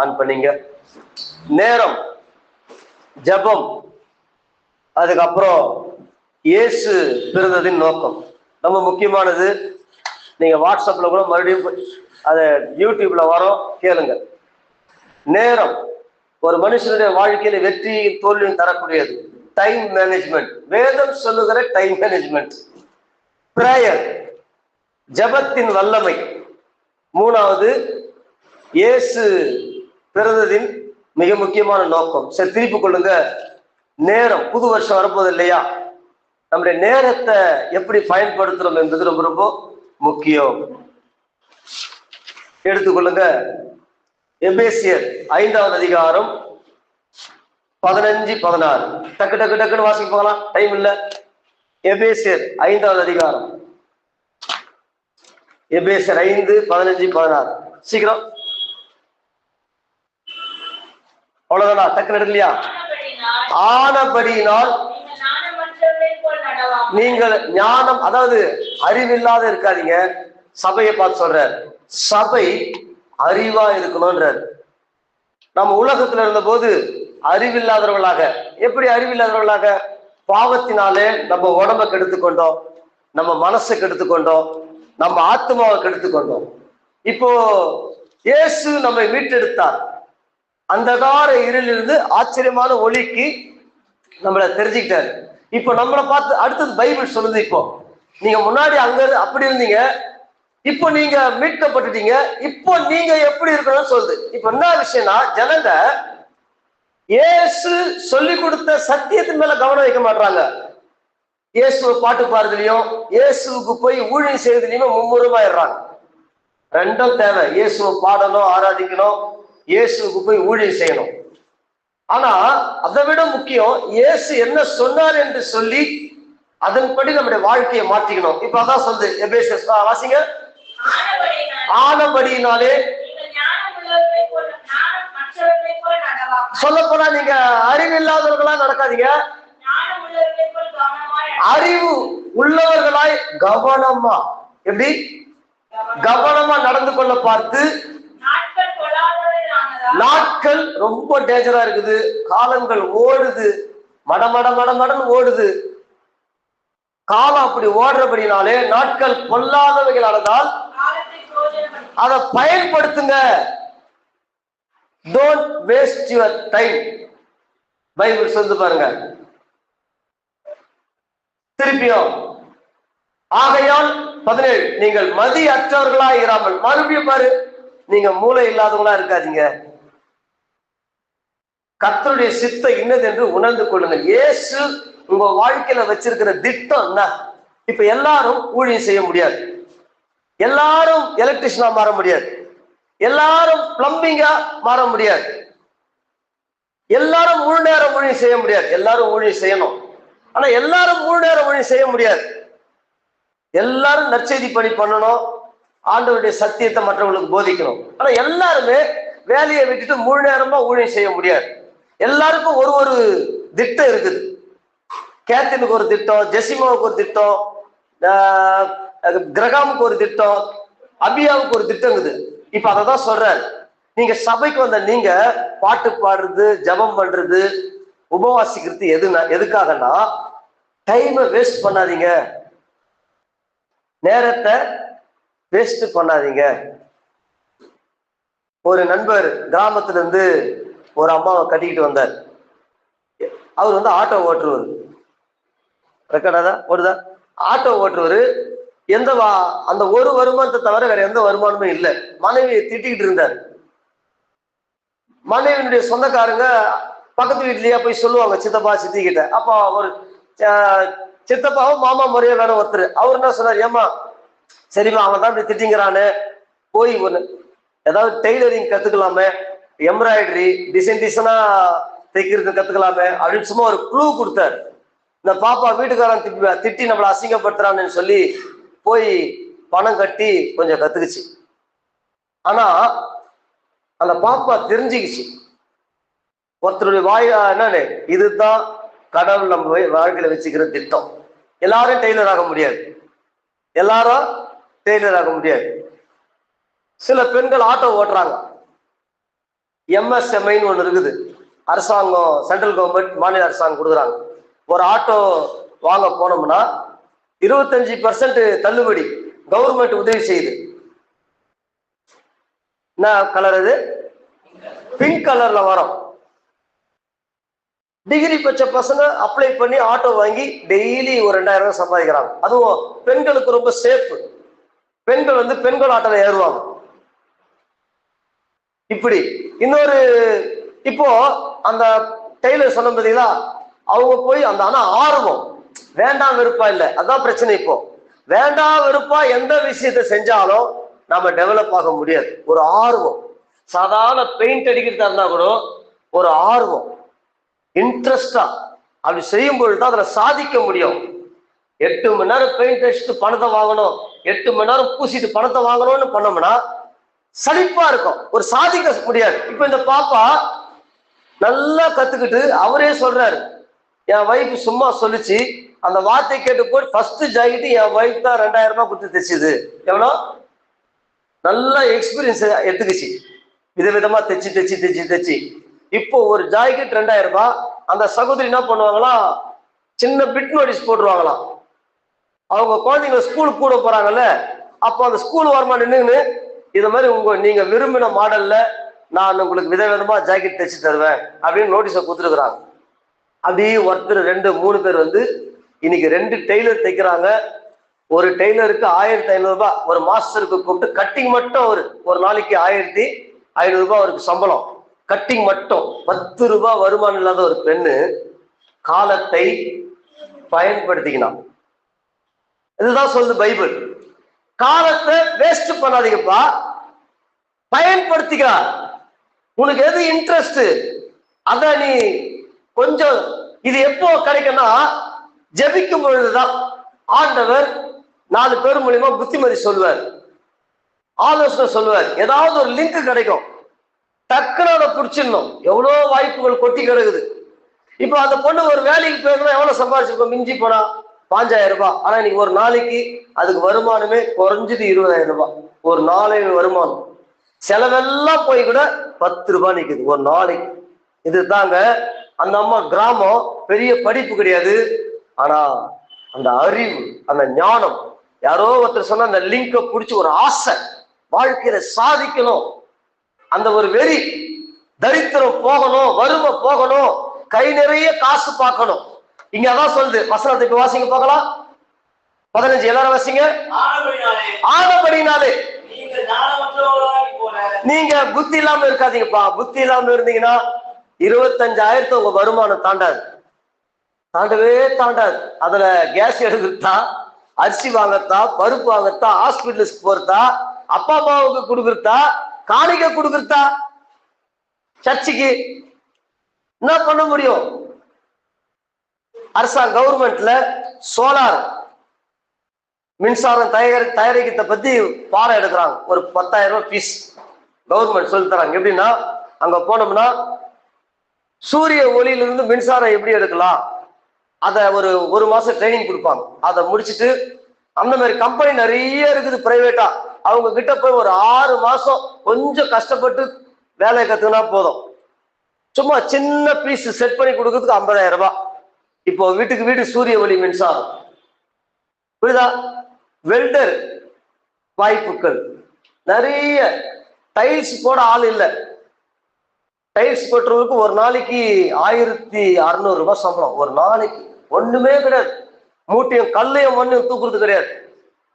On பண்ணீங்க. நேரம், ஜபம், அதுக்கப்புறம் இயேசு பிறந்ததின் நோக்கம் ரொம்ப முக்கியமானது. நீங்க வாட்ஸ்அப்ல கூட மறுபடியும் அதை யூடியூப்ல வரும், கேளுங்க. நேரம் ஒரு மனுஷனுடைய வாழ்க்கையில வெற்றியும் தோல்வியும் தரக்கூடியது. டைம் மேனேஜ்மெண்ட், வேதம் சொல்லுகிற டைம் மேனேஜ்மெண்ட். பிரேயர், ஜபத்தின் வல்லமை. மூணாவது, இயேசு பிறந்ததின் மிக முக்கியமான நோக்கம். சரி, திருப்பி கொள்ளுங்க. நேரம், புது வருஷம் வரப்போது இல்லையா? நம்முடைய நேரத்தை எப்படி பயன்படுத்துறோம் என்பது ரொம்ப ரொம்ப முக்கியம். எடுத்துக்கொள்ளுங்க. எபேசியர் 5வது அதிகாரம் 15, 16. டக்கு டக்கு டக்குன்னு வாசிக்க போகலாம், டைம் இல்ல. எபேசியர் 5வது அதிகாரம், எபேசியர் 5, 15, 16. சீக்கிரம். அவ்வளவுதானா? டக்குன்னு எடுக்கலையா? ஆனபடியினால் நீங்கள் ஞானம், அதாவது அறிவில்லாத இருக்காதீங்க. சபையை பார்த்து சொல்ற, சபை அறிவா இருக்கணும்ன்றார். நம்ம உலகத்துல இருந்த போது அறிவில்லாதவர்களாக, எப்படி அறிவில்லாதவர்களாக? பாவத்தினாலே நம்ம உடம்பை கெடுத்துக்கொண்டோம், நம்ம மனசை கெடுத்துக்கொண்டோம், நம்ம ஆத்மாவை கெடுத்துக்கொண்டோம். இப்போ இயேசு நம்மை மீட்டெடுத்தார். அந்தகார இருளிலிருந்து ஆச்சரியமான ஒளிக்கு நம்மளை தெரிஞ்சுக்கிட்டாரு. இப்போ நம்மளை பார்த்து அடுத்தது பைபிள் சொல்லுது, இப்போ நீங்க முன்னாடி அங்க அப்படி இருந்தீங்க, இப்போ நீங்க மீட்கப்பட்டுட்டீங்க, இப்போ நீங்க எப்படி இருக்கணும்னு சொல்லுது. இப்போ என்ன விஷயம்னா, ஜனங்க இயேசு சொல்லி கொடுத்த சத்தியத்தின் மேல கவனம் வைக்க மாட்டாங்க. இயேசுவை பாட்டு பாடுறதுலயும் இயேசுவுக்கு போய் ஊழியம் செய்யறதுலயுமே மும்முரமாயிடுறாங்க. ரெண்டும் தேவை. இயேசுவை பாடணும், ஆராதிக்கணும், இயேசுவுக்கு போய் ஊழியம் செய்யணும். ஆனா அதை விட முக்கியம், இயேசு என்ன சொன்னார் என்று சொல்லி அதன்படி நம்முடைய வாழ்க்கையை மாற்றிக்கணும். இப்ப அதான் சொல்லுது எபேசியர், வாசிங்க. ஆனபடியினாலே, சொல்ல போனா நீங்க அறிவில்லாதவர்களா நடக்காதீங்க, அறிவு உள்ளவர்களாய் கவனமா, எப்படி கவனமா நடந்து கொள்ள பார்த்து. நாட்கள் ரொம்ப டேஞ்சரா இருக்குது, காலங்கள் ஓடுது, மடமட மடமடன் ஓடுது. காலம் அப்படி ஓடுறபடினாலே நாட்கள் பொல்லாதவைகளானதால் அதை பயன்படுத்துங்க. Don't waste your time. Bible சொல்லு பாருங்க. திருப்பியும் ஆகையால் 17, நீங்கள் மதி அற்றவர்களா இராமல். மறுபடியும் பாரு, நீங்க மூளை இல்லாதவங்களா இருக்காதீங்க. கர்த்தருடைய சித்தம் இன்னது என்று உணர்ந்து கொள்ளுங்கள். இயேசு உங்க வாழ்க்கையில வச்சிருக்கிற திட்டம் என்ன? இப்ப எல்லாரும் ஊழியம் செய்ய முடியாது, எல்லாரும் எலக்ட்ரிஷியனா மாற முடியாது, எல்லாரும் பிளம்பிங்கா மாற முடியாது, எல்லாரும் முழு நேரம் ஊழியம் செய்ய முடியாது. எல்லாரும் ஊழியம் செய்யணும், ஆனா எல்லாரும் முழு நேரம் ஊழியம் செய்ய முடியாது. எல்லாரும் நற்செய்தி பணி பண்ணணும், ஆண்டவருடைய சத்தியத்தை மற்றவங்களுக்கு போதிக்கணும். ஆனா எல்லாருமே வேலையை விட்டுட்டு முழு நேரமா ஊழியம் செய்ய முடியாது. எல்லாருக்கும் ஒரு ஒரு திட்டம் இருக்குது. கேத்தனுக்கு ஒரு திட்டம், ஜெசிமாவுக்கு ஒரு திட்டம், கிரகாமுக்கு ஒரு திட்டம், அபியாவுக்கு ஒரு திட்டம் இருக்குது. இப்ப அததான் சொல்றாரு. நீங்க சபைக்கு வந்த நீங்க பாட்டு பாடுறது, ஜபம் பண்றது, உபவாசிக்கிறது எதுக்காகனா, டைமை வேஸ்ட் பண்ணாதீங்க, நேரத்தை வேஸ்ட் பண்ணாதீங்க. ஒரு நண்பர் கிராமத்துல இருந்து ஒரு அம்மாவை கட்டிக்கிட்டு வந்தார். அவர் ஆட்டோ ஓட்டுருவார். ரெக்கார்டாதா ஓடுதா? ஆட்டோ ஓட்டுருவாரு. அந்த ஒரு வருமானத்தை தவிர வேற எந்த வருமானமும் இல்லை. மனைவியை திட்டிக்கிட்டு இருந்தார். மனைவியினுடைய சொந்தக்காரங்க பக்கத்து வீட்லயே போய் சொல்லுவாங்க சித்தப்பா சித்தி கிட்ட. அப்போ ஒரு சித்தப்பாவும் மாமா முறையா வேற ஒருத்தர். அவர் என்ன சொன்னார், ஏமா சரிம்மா அவன் தான் இப்படி திட்டிங்கிறானு, போய் ஒன்று ஏதாவது டெய்லரிங் கத்துக்கலாமே, எம்ப்ராய்டரி டிசைனா தைக்கிறது கத்துக்கலாமே அப்படின்னு சும்மா ஒரு க்ளூ கொடுத்தாரு. இந்த பாப்பா வீட்டுக்காரன் திட்டி நம்மளை அசிங்கப்படுத்துறான்னு சொல்லி போய் பணம் கட்டி கொஞ்சம் கத்துக்குச்சு. ஆனா அந்த பாப்பா தெரிஞ்சுக்கிச்சு, ஒருத்தருடைய வாயா என்னன்னு, இதுதான் கடவுள் நம்ம வாழ்க்கையில வச்சுக்கிற திட்டம். எல்லாரும் டெய்லர் ஆக முடியாது, எல்லாரும் டெய்லர் ஆக முடியாது. சில பெண்கள் ஆட்டோ ஓட்டுறாங்க, MSMIன்னு ஒண்ணு இருக்குது. அரசாங்கம், சென்ட்ரல் கவர்மெண்ட், மாநில அரசாங்கம் கொடுக்குறாங்க. ஒரு ஆட்டோ வாங்க போனோம்னா 25% தள்ளுபடி கவர்மெண்ட் உதவி செய்யுது. என்ன கலர் அது? பிங்க் கலர்ல வரும். டிகிரி பச்ச பசங்க அப்ளை பண்ணி ஆட்டோ வாங்கி டெய்லி ஒரு 2000 ரூபாய் சம்பாதிக்கிறாங்க. அதுவும் பெண்களுக்கு ரொம்ப சேஃப். பெண்கள் பெண்கள் ஆட்டோல ஏறுவாங்க. இப்படி இன்னொரு இப்போ அந்த டெய்லர் சொன்ன பார்த்தீங்களா, அவங்க போய் அந்த ஆனா ஆர்வம், வேண்டாம் வெறுப்பா இல்லை, அதான் பிரச்சனை. இப்போ வேண்டாம் வெறுப்பா எந்த விஷயத்தை செஞ்சாலும் நாம டெவலப் ஆக முடியாது. ஒரு ஆர்வம், சாதாரண பெயிண்ட் அடிக்கிறதா இருந்தா கூட ஒரு ஆர்வம், இன்ட்ரெஸ்டா அப்படி செய்யும் பொழுது தான் அதுல சாதிக்க முடியும். 8 மணி நேரம் பெயிண்ட் அடிச்சுட்டு பணத்தை வாங்கணும், 8 மணி நேரம் பூசிட்டு பணத்தை வாங்கணும்னு பண்ணோம்னா சலிப்பா இருக்கும், ஒரு சாதிக்க முடியாது. இப்ப இந்த பாப்பா நல்லா கத்துக்கிட்டு அவரே சொல்றாரு, என் வைஃப் சும்மா சொல்லிச்சு, அந்த வார்த்தை கேட்டு போய் ஃபர்ஸ்ட் ஜாக்கெட் என் வைஃப் தான் 2000 ரூபாய் கொடுத்து தைச்சுது. எவ்வளோ நல்ல எக்ஸ்பீரியன்ஸ் எடுத்துக்கிச்சு, விதவிதமா தைச்சு தைச்சு தைச்சு தைச்சு. இப்போ ஒரு ஜாக்கெட் 2000 ரூபாய். அந்த சகோதரி என்ன பண்ணுவாங்களாம், சின்ன பிட் நோட்டீஸ் போட்டுருவாங்களாம். அவங்க குழந்தைங்க ஸ்கூலுக்கு கூட போறாங்கல்ல, அப்போ அந்த ஸ்கூல் வரமா நின்றுன்னு இது மாதிரி நீங்க விரும்பின மாடல்ல நான் உங்களுக்கு விதவிதமா ஜாக்கெட் தைச்சு தருவேன் அப்படின்னு நோட்டீஸை கொடுத்துருக்குறாங்க. அப்படி ஒருத்தர் 2 3 பேர் இன்னைக்கு 2 டெய்லர் தைக்கிறாங்க. ஒரு டெய்லருக்கு 1500 ரூபாய், ஒரு மாஸ்டருக்கு கூப்பிட்டு கட்டிங் மட்டும் ஒரு நாளைக்கு 1500 ரூபாய் அவருக்கு சம்பளம். கட்டிங் மட்டும் 10 ரூபாய் வருமானம் இல்லாத ஒரு பெண்ணு காலத்தை பயன்படுத்திக்கணும். இதுதான் சொல்லுது பைபிள். காலத்தை வேஸ்ட் பண்ணாதீங்கப்பா, பயன்படுத்திக்கிறார். உனக்கு எது இன்ட்ரெஸ்ட் அத நீ கொஞ்சம், இது எப்போ கிடைக்கும்னா ஜெபிக்கும் பொழுதுதான். ஆண்டவர் 4 பேர் மூலியமா புத்திமதி சொல்லுவார், ஆலோசனை சொல்லுவார், ஏதாவது ஒரு லிங்க் கிடைக்கும், டக்குனு அதை பிடிச்சிடணும். எவ்வளோ வாய்ப்புகள் கொட்டி கிடக்குது. இப்போ அந்த பொண்ணு ஒரு வேலைக்கு போயிருந்தா எவ்வளவு சம்பாதிச்சிருக்கோம், மிஞ்சி போனா 5000 ரூபாய். ஆனா இன்னைக்கு ஒரு நாளைக்கு அதுக்கு வருமானமே குறைஞ்சது 20000 ரூபாய். ஒரு நாளைக்கு வருமானம், செலவெல்லாம் போய் கூட 10 ரூபாய் நிக்குது ஒரு நாளைக்கு. இதுதாங்க அந்த அம்மா. கிராமம், பெரிய படிப்பு கிடையாது, ஆனா அந்த அறிவு, அந்த ஞானம். யாரோ ஒருத்தர் சொன்ன அந்த லிங்கை பிடிச்சி ஒரு ஆசை, வாழ்க்கையில சாதிக்கணும், அந்த ஒரு வெறி, தரித்திரம் போகணும், வறுமை போகணும், கை நிறைய காசு பார்க்கணும். இங்க அதான் சொல்லுது. வசனத்தை இப்ப வாசிங்க பார்க்கலாம். 15 எல்லாரும் வாசிங்க. ஆனபடினாலே நீங்க புத்தி இல்லாம இருக்காதீங்கப்பா. புத்தி இல்லாம இருந்தீங்கன்னா 25,000 உங்க வருமானம் தாண்டாது, தாண்டவே தாண்டாது. அதுல கேஸ் எடுக்கிறதா, அரிசி வாங்கத்தா, பருப்பு வாங்கத்தா, ஹாஸ்பிட்டலுக்கு போறதா, அப்பா அம்மாவுக்கு கொடுக்கறதா, காணிக்கை கொடுக்கறதா, சர்ச்சுக்கு என்ன பண்ண முடியும்? அரசாங்க கவர்மெண்ட்ல சோலார் மின்சாரம் தயாரிக்கிறத பத்தி பாடம் எடுக்கிறாங்க. ஒரு 10,000 ரூபாய் ஃபீஸ் கவர்மெண்ட் சொல்லி தராங்க. எப்படின்னா அங்க போனோம்னா சூரிய ஒளியிலிருந்து மின்சாரம் எப்படி எடுக்கலாம், அதை ஒரு மாசம் ட்ரைனிங் கொடுப்பாங்க. அதை முடிச்சுட்டு அந்த மாதிரி கம்பெனி நிறைய இருக்குது பிரைவேட்டா, அவங்க கிட்ட போய் ஒரு 6 மாசம் கொஞ்சம் கஷ்டப்பட்டு வேலையை கத்துக்கினா போதும். சும்மா சின்ன பீஸ் செட் பண்ணி கொடுக்கறதுக்கு 50,000 ரூபாய். இப்போ வீட்டுக்கு வீடு சூரிய ஒளி மின்சாரம், புரியுதா? வெல்டர் வாய்ப்புகள் நிறைய. டைல்ஸ் போட ஆள் இல்லை, டைல்ஸ் போட்டுறதுக்கு ஒரு நாளைக்கு 1600 ரூபாய் சம்பளம் ஒரு நாளைக்கு. ஒண்ணுமே கிடையாது, மூட்டையும் கல்லையும் மண்ணையும் தூக்குறது கிடையாது.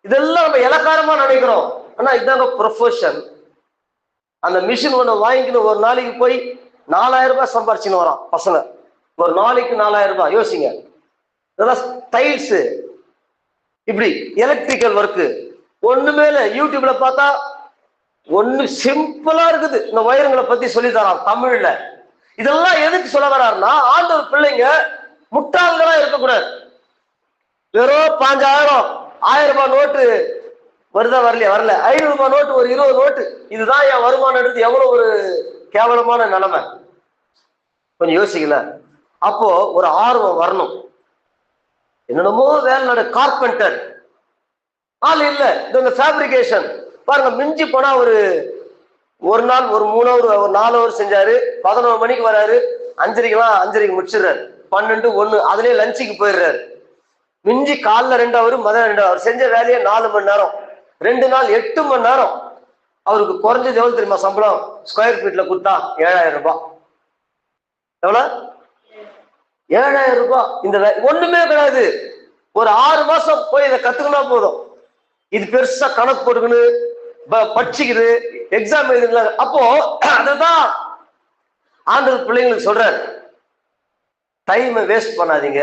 இதெல்லாம் நம்ம இலக்காரமா நினைக்கிறோம், ஆனா இதாங்க ப்ரொஃபஷன். அந்த மிஷின் ஒண்ணு வாங்கிக்கணும், ஒரு நாளைக்கு போய் 4000 ரூபாய் சம்பாரிச்சுன்னு வரான் பசங்க. ஒரு நாளைக்கு 4000 ரூபாய். யோசிங்க. இதெல்லாம் டைல்ஸ், இப்படி எலக்ட்ரிக்கல் ஒர்க்கு ஒண்ணுமே இல்லை. யூடியூப்ல பார்த்தா ஒண்ணு சிம்பிளா இருக்குது. இந்த வயருங்களை பத்தி சொல்லி தரான் தமிழ்ல. இதெல்லாம் எதுக்கு சொல்ல வர்றாருன்னா, ஆண்டவர் பிள்ளைங்க முட்டாள்களா இருக்கக்கூடாது. வெறும் 5000 1000 ரூபாய் நோட்டு வருதா, வரல 500 ரூபாய் நோட்டு, ஒரு 20 நோட்டு, இதுதான் என் வருமானம் எடுத்து எவ்வளவு ஒரு கேவலமான நிலைமை. கொஞ்சம் யோசிக்கல. அப்போ ஒரு ஆர்வம் வரணும். என்னென்னமோ வேலை கார்பெண்டர் ஆள் இல்ல, இந்த ஃபேப்ரிகேஷன் பாருங்க, மிஞ்சி போனா ஒரு ஒரு நாள் ஒரு 3 ஹவர் ஒரு 4 ஹவர் செஞ்சாரு. 11 மணிக்கு வராரு, 5:30 முடிச்சிடுறாரு. 12, 1 அதுலயே லஞ்சுக்கு போயிடுறாரு. மிஞ்சி காலைல 2 ஹவர், மதியம் 2 ஹவர், செஞ்ச வேலையை 4 மணி நேரம், 2 நாள் 8 மணி நேரம். அவருக்கு குறைஞ்சது எவ்வளவு தெரியுமா சம்பளம்? ஸ்கொயர் ஃபீட்ல கொடுத்தா 7000 ரூபாய். எவ்வளவு? 7000 ரூபாய். இந்த ஒண்ணுமே கிடையாது. ஒரு 6 மாசம் போய் இதை கத்துக்கினா போதும். இது பெருசா கணக்கு போட்டுக்கணும், படிச்சுக்குது, எக்ஸாம் எழுதுல. அப்போ அதுதான் ஆண்டவர் பிள்ளைங்களுக்கு சொல்றாரு, டைமை வேஸ்ட் பண்ணாதீங்க.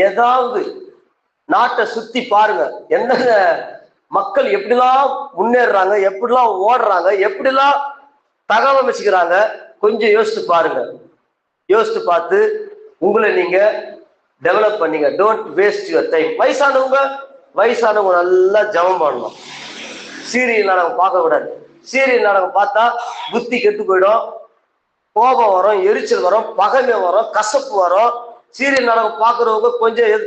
ஏதாவது நாட்டை சுத்தி பாருங்க, என்னங்க மக்கள் எப்படிலாம் முன்னேறாங்க, எப்படிலாம் ஓடுறாங்க, எப்படிலாம் தகவல் வச்சுக்கிறாங்க. கொஞ்சம் யோசித்து பாருங்க. யோசித்து பார்த்து உங்களை நீங்க டெவலப் பண்ணீங்க. Don't waste your time. வயசானவங்க நல்லா ஜெபம் பண்ணணும். சீரியல் நாடகம் பார்க்க கூடாது. சீரியல் நாடகம் பார்த்தா புத்தி கெட்டு போயிடும், கோபம் வரும், எரிச்சல் வரும், பகைமை வரும், கசப்பு வரும். சீரியல் நாடகம் பார்க்கறவங்க கொஞ்சம்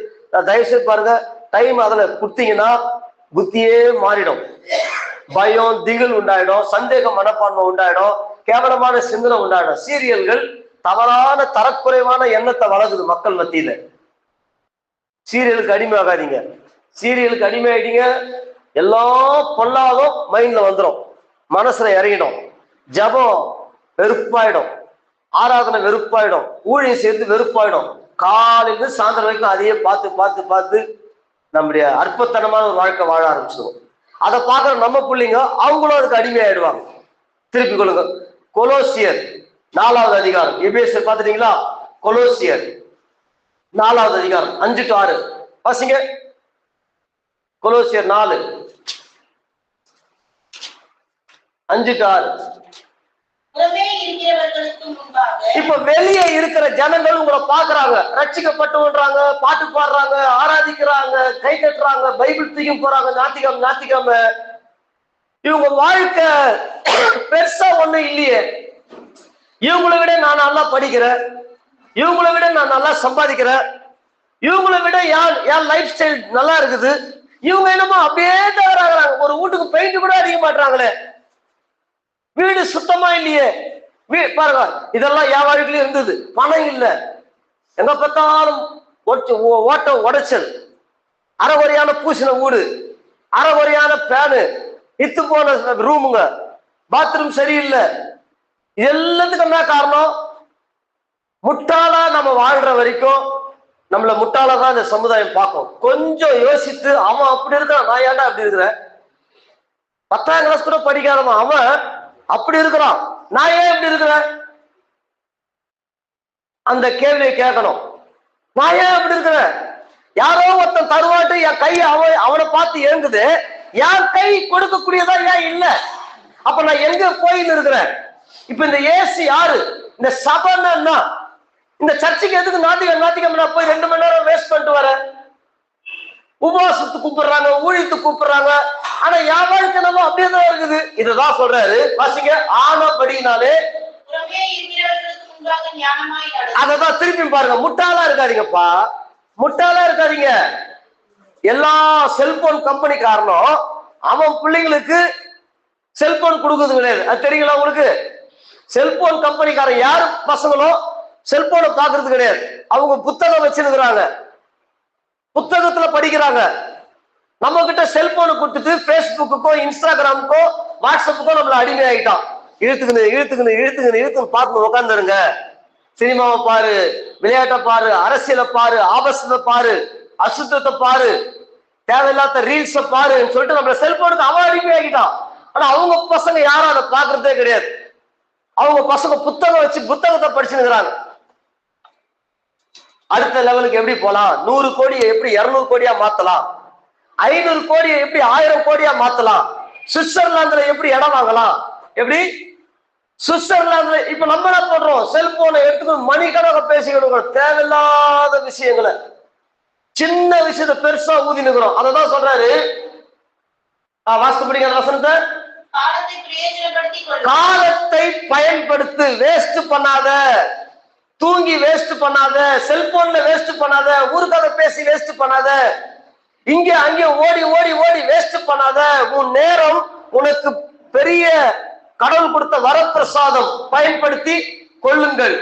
தயவுசெய்து பாருங்க. டைம் அதுல கொடுத்தீங்கன்னா புத்தியே மாறிடும். பயம், திகில் உண்டாயிடும், சந்தேக மனப்பான்மை உண்டாயிடும், கேவலமான சிந்தனை உண்டாயிடும். சீரியல்கள் தவறான தரக்குறைவான எண்ணத்தை வளர்க்குது மக்கள் மத்தியில. சீரியலுக்கு அடிமையாகாதீங்க. சீரியலுக்கு அடிமையாயிட்டீங்க, எல்லாம் பொல்லாதும் மைண்ட்ல வந்துடும், மனசுல இறங்கிடும். ஜபம் வெறுப்பாயிடும், ஆராதனை வெறுப்பாயிடும், ஊழியம் சேர்ந்து வெறுப்பாயிடும். காலையில சாயந்தரம் வரைக்கும் அதையே பார்த்து பார்த்து பார்த்து நம்முடைய அற்பத்தனமான ஒரு வாழ்க்கை வாழ ஆரம்பிச்சிடுவோம். அதை பார்க்குற நம்ம பிள்ளைங்க அவங்களும் அதுக்கு அடிமையாயிடுவாங்க. திருப்பி கொள்ளுங்க. கொலோசியர் 4வது அதிகாரம். எபேசியர் பார்த்துட்டீங்களா? கொலோசியர் 4வது அதிகாரம் 5 to 6 வாசிங்க. கொலோசியர் 4, 5 to 6. இப்ப வெளியே இருக்கிற ஜனங்கள் உங்களை பாக்குறாங்க, ரட்சிக்கப்பட்டவன்றாங்க, பாட்டு பாடுறாங்க, ஆராதிக்கிறாங்க, கை தட்டுறாங்க, பைபிள் தூக்கி போறாங்க, ஞாத்திக்காம. இவங்க வாழ்க்கை பெருசா ஒண்ணும் இல்லையே. இவங்களை விட நான் நல்லா படிக்கிறேன், இவங்களை விட நான் நல்லா சம்பாதிக்கிறேன், இவங்களை விட என் லைஃப் ஸ்டைல் நல்லா இருக்குது. இவங்க என்னமோ அப்படியே தவறாகிறாங்க. ஒரு வீட்டுக்கு பெயிண்ட் கூட அடிக்க மாட்டாங்களே, வீடு சுத்தமா இல்லையே. பாருங்க, இதெல்லாம் என் வாழ்க்கையில இருந்தது. பணம் இல்ல, எங்க பார்த்தாலும் ஓட்ட உடைச்சல், அரைகுறையான பூசின வீடு, அரைகுறையான பேனு, இத்து போன ரூமுங்க, பாத்ரூம் சரியில்லை. எல்லாத்துக்கும் என்ன காரணம்? முட்டாளா நம்ம வாழ்ற வரைக்கும் நம்மள முட்டாளதான் இந்த சமுதாயம் பார்க்கும். கொஞ்சம் யோசித்து, அவன் அப்படி இருக்கிறான், நான் ஏன்டா அப்படி இருக்கிறேன்? 10ஆம் கிளாஸ் கூட படிக்காதவன் அவன் அப்படி இருக்கிறான், நான் ஏன் இப்படி இருக்கிறேன்? அந்த கேள்வியை கேட்கணும். நான் ஏன் அப்படி இருக்கிறேன்? யாரோ ஒருத்தன் தருவாட்டு என் கை அவனை பார்த்து ஏங்குது, என் கை கொடுக்கக்கூடியதா ஏன் இல்ல? அப்ப நான் எங்க போயின்னு இருக்கிறேன்? இப்ப இந்த ஏசி யாரு? இந்த சபைன்னா என்ன? இந்த சர்ச்சுக்கு எதுக்கு ஞாத்திக்கிழமை நான் போய் 2 மணி நேரம் வேஸ்ட் பண்ணிட்டு வரேன்? உபவாசத்துக்கு கூப்பிடுறாங்க, ஊழியத்துக்கு கூப்பிடுறாங்க, ஆனா என் வாழ்க்கை நம்ம அப்படியேதான் இருக்குது. இதுதான் சொல்றாரு, வாசிங்க. ஆனபடினாலே அததான் திருப்பி பாருங்க. முட்டாளா இருக்காதீங்கப்பா, முட்டாளா இருக்காதீங்க. எல்லா செல்போன் கம்பெனி காரணம் அவன் பிள்ளைங்களுக்கு செல்போன் கொடுக்குறது கிடையாது. அது தெரியுங்களா உங்களுக்கு? செல்போன் கம்பெனிக்காரன் யாரு பசங்களும் செல்போனை பாக்குறது கிடையாது. அவங்க புத்தகம் வச்சிருக்கிறாங்க, புத்தகத்துல படிக்கிறாங்க. நம்ம கிட்ட செல்போனை கொடுத்துட்டு பேஸ்புக்கோ, இன்ஸ்டாகிராமுக்கோ, வாட்ஸ்அப்புக்கோ நம்மள அடிமை ஆகிட்டான். இழுத்துக்குன்னு பார்த்து உட்காந்துருங்க. சினிமாவை பாரு, விளையாட்டை பாரு, அரசியலை பாரு, ஆபசத்தை பாரு, அசுத்தத்தை பாரு, தேவையில்லாத ரீல்ஸை பாருன்னு சொல்லிட்டு நம்மள செல்போனுக்கு அவன் அடிமை ஆகிட்டான். ஆனா அவங்க பசங்க யாரும் அதை பாக்குறதே கிடையாது. அவங்க பசங்க புத்தகம் வச்சு புத்தகத்தை படிச்சுக்கிறாங்க. அடுத்த லெவலுக்கு எப்படி போலாம்? 100 கோடியை எப்படி 200 கோடியா மாத்தலாம்? 500 கோடியை எப்படி 1000 கோடியா மாத்தலாம்? சுவிட்சர்லாந்துல எப்படி இடம் வாங்கலாம்? எப்படி சுவிட்சர்லாந்துல இப்ப நம்ம என்ன பண்றோம்? செல்போனை எடுத்துக்கணும், மணிக்கணக்காக பேசிக்கணும், தேவையில்லாத விஷயங்களை, சின்ன விஷயத்தை பெருசா ஊதி நிற்கிறோம். அததான் சொல்றாரு, வாஸ்து படிக்கிற வசனத்தை, காலத்தை பயன்படுத்து, வேஸ்ட் பண்ணாத, தூங்கி வேஸ்ட் பண்ணாத, செல்போன்ல வேஸ்ட் பண்ணாத, ஊருக்காக பேசி வேஸ்ட் பண்ணாத, இங்க அங்கே ஓடி ஓடி ஓடி வேஸ்ட் பண்ணாத. உன் நேரம் உனக்கு பெரிய கடவுள் கொடுத்த வரப்பிரசாதம் பயன்படுத்தி கொள்ளுங்கள்.